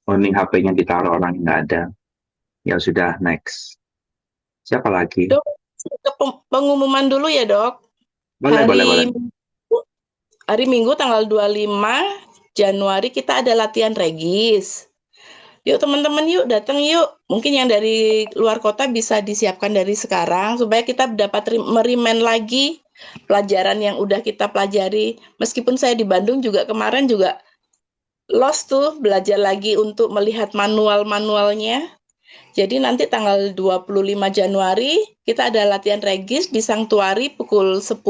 Oh, ini HP-nya ditaruh orang yang nggak ada. Ya sudah, next. Siapa lagi? Dok, ke pengumuman dulu ya, Dok. Boleh. Hari Minggu tanggal 25 Januari kita ada latihan regis. Yuk teman-teman, yuk datang yuk. Mungkin yang dari luar kota bisa disiapkan dari sekarang supaya kita dapat merimen lagi pelajaran yang udah kita pelajari. Meskipun saya di Bandung juga kemarin juga lost tuh belajar lagi untuk melihat manual-manualnya. Jadi nanti tanggal 25 Januari kita ada latihan regis di Sanktuari pukul 10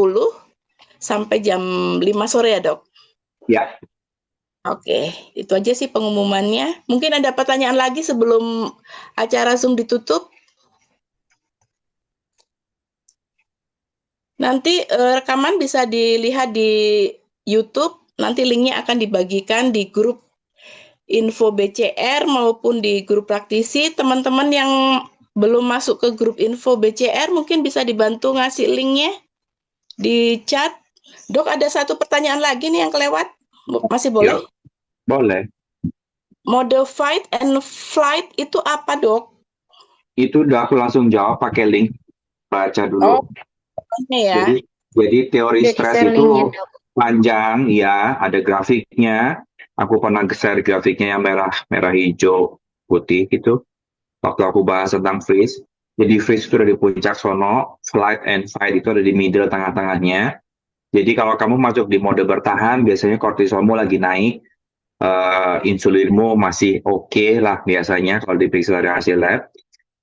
sampai jam 5 sore ya, Dok? Ya. Oke, itu aja sih pengumumannya. Mungkin ada pertanyaan lagi sebelum acara Zoom ditutup? Nanti rekaman bisa dilihat di YouTube nanti linknya akan dibagikan di grup info BCR maupun di grup praktisi. Teman-teman yang belum masuk ke grup info BCR mungkin bisa dibantu ngasih linknya di chat. Dok, ada satu pertanyaan lagi nih yang kelewat. Masih boleh? Yuk, boleh. Mode fight and flight itu apa, Dok? Itu udah aku langsung jawab pakai link. Baca dulu. Ini ya. Jadi teori Udah stres di-share itu linknya, Dok. panjang, ya, ada grafiknya. Aku pernah share grafiknya yang merah, hijau, putih gitu. Waktu aku bahas tentang freeze. Jadi freeze itu ada di puncak sono, flight and fight itu ada di middle tengah-tengahnya. Jadi kalau kamu masuk di mode bertahan, biasanya kortisolmu lagi naik, insulinmu masih oke lah biasanya kalau diperiksa dari hasil lab.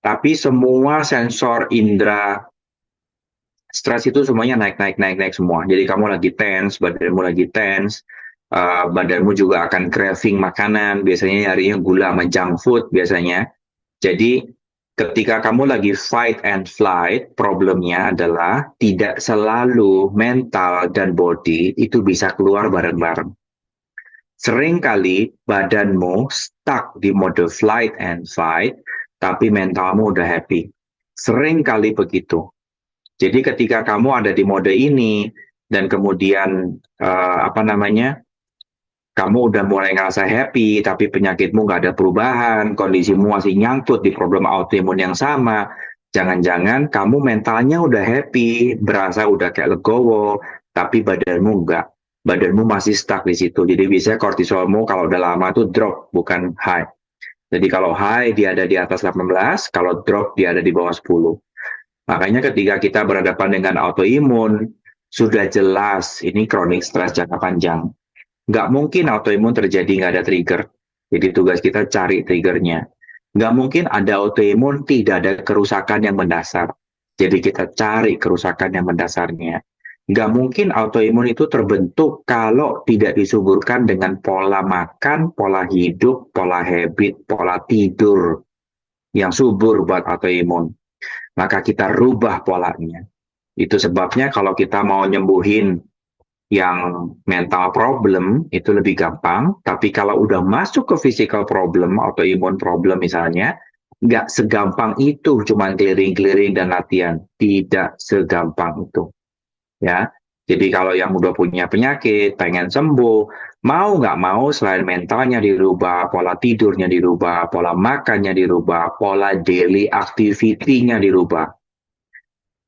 Tapi semua sensor indera stres itu semuanya naik semua. Jadi kamu lagi tense, badanmu lagi tense, badanmu juga akan craving makanan, biasanya nyarinya gula sama junk food biasanya. Jadi ketika kamu lagi fight and flight, problemnya adalah tidak selalu mental dan body itu bisa keluar bareng-bareng. Seringkali badanmu stuck di mode flight and fight, tapi mentalmu udah happy. Seringkali begitu. Jadi ketika kamu ada di mode ini dan kemudian kamu udah mulai ngerasa happy, tapi penyakitmu nggak ada perubahan, kondisimu masih nyangkut di problem autoimun yang sama, jangan-jangan kamu mentalnya udah happy, berasa udah kayak legowo, tapi badanmu nggak. Badanmu masih stuck di situ. Jadi biasanya kortisolmu kalau udah lama tuh drop, bukan high. Jadi kalau high dia ada di atas 18, kalau drop dia ada di bawah 10. Makanya ketika kita berhadapan dengan autoimun, sudah jelas ini kronik stres jangka panjang. Nggak mungkin autoimun terjadi nggak ada trigger. Jadi tugas kita cari triggernya. Nggak mungkin ada autoimun tidak ada kerusakan yang mendasar. Jadi kita cari kerusakan yang mendasarnya. Nggak mungkin autoimun itu terbentuk kalau tidak disuburkan dengan pola makan, pola hidup, pola habit, pola tidur yang subur buat autoimun. Maka kita rubah polanya. Itu sebabnya kalau kita mau nyembuhin yang mental problem itu lebih gampang, tapi kalau udah masuk ke physical problem, autoimun problem misalnya, nggak segampang itu cuma keliling-keliling dan latihan. Tidak segampang itu. Ya, jadi kalau yang udah punya penyakit, pengen sembuh, mau nggak mau selain mentalnya dirubah, pola tidurnya dirubah, pola makannya dirubah, pola daily activity-nya dirubah.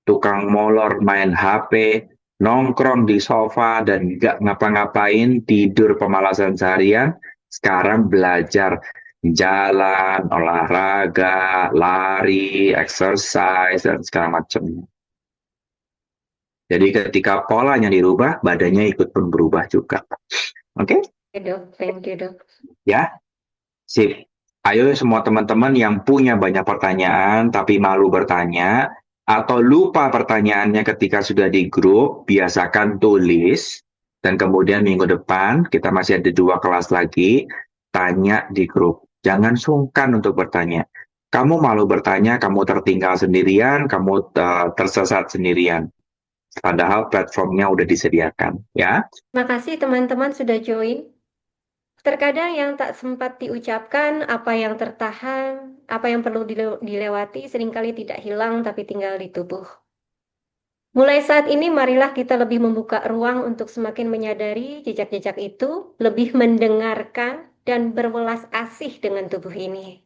Tukang molor main HP, nongkrong di sofa dan nggak ngapa-ngapain, tidur pemalasan seharian, sekarang belajar jalan, olahraga, lari, exercise, dan segala macamnya. Jadi ketika polanya dirubah, badannya ikut pun berubah juga. Oke? Dok, thank you, Dok. Ya, sip. Ayo semua teman-teman yang punya banyak pertanyaan tapi malu bertanya, atau lupa pertanyaannya ketika sudah di grup, biasakan tulis, dan kemudian minggu depan, kita masih ada 2 kelas lagi, tanya di grup. Jangan sungkan untuk bertanya. Kamu malu bertanya, kamu tertinggal sendirian, kamu tersesat sendirian. Padahal platformnya udah disediakan, ya. Terima kasih teman-teman sudah join. Terkadang yang tak sempat diucapkan, apa yang tertahan, apa yang perlu dilewati seringkali tidak hilang tapi tinggal di tubuh. Mulai saat ini marilah kita lebih membuka ruang untuk semakin menyadari jejak-jejak itu, lebih mendengarkan dan berwelas asih dengan tubuh ini.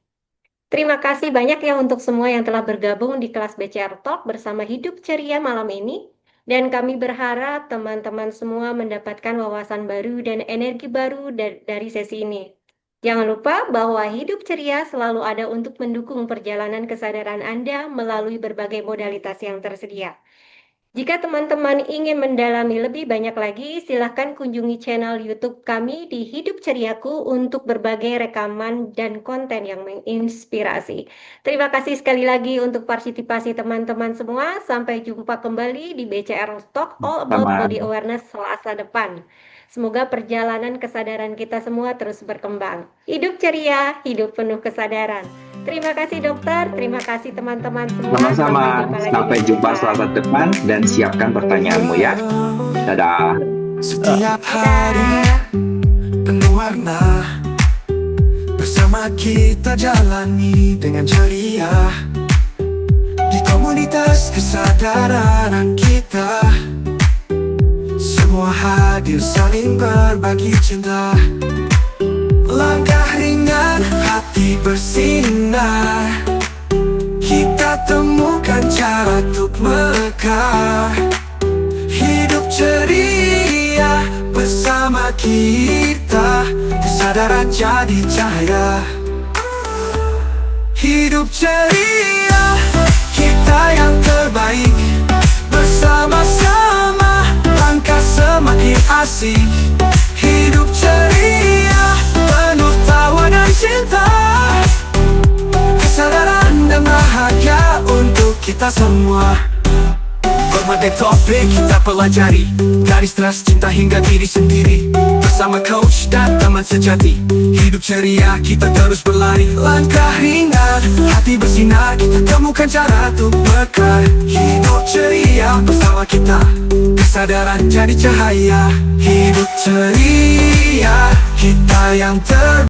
Terima kasih banyak ya untuk semua yang telah bergabung di kelas BCR Talk bersama Hidup Ceria malam ini. Dan kami berharap teman-teman semua mendapatkan wawasan baru dan energi baru dari sesi ini. Jangan lupa bahwa Hidup Ceria selalu ada untuk mendukung perjalanan kesadaran Anda melalui berbagai modalitas yang tersedia. Jika teman-teman ingin mendalami lebih banyak lagi, silahkan kunjungi channel YouTube kami di Hidup Ceriaku untuk berbagai rekaman dan konten yang menginspirasi. Terima kasih sekali lagi untuk partisipasi teman-teman semua. Sampai jumpa kembali di BCR Talk All About Body Awareness Selasa depan. Semoga perjalanan kesadaran kita semua terus berkembang. Hidup ceria, hidup penuh kesadaran. Terima kasih dokter, terima kasih teman-teman semua. Sama-sama. Sampai jumpa Selasa depan dan siapkan pertanyaanmu ya. Dadah. Setiap hari penuh warna, bersama kita jalani dengan ceria. Di komunitas kesadaran kita, semua hadir saling berbagi cinta. Langkah ringan, hati bersinar, kita temukan cara untuk mekar. Hidup ceria bersama kita, kesadaran jadi cahaya. Hidup ceria, kita yang terbaik. Bersama-sama, langkah semakin asik. Hidup ceria, penuh tawa dan cinta. Kesadaran dan bahagia untuk kita semua. Berbagai topik kita pelajari, dari stres, cinta hingga diri sendiri. Bersama coach dan teman sejati, hidup ceria kita terus berlari. Langkah ringan, hati bersinar, kita temukan cara untuk mekar. Hidup ceria bersama kita, kesadaran jadi cahaya. Hidup ceria, kita yang terbaik.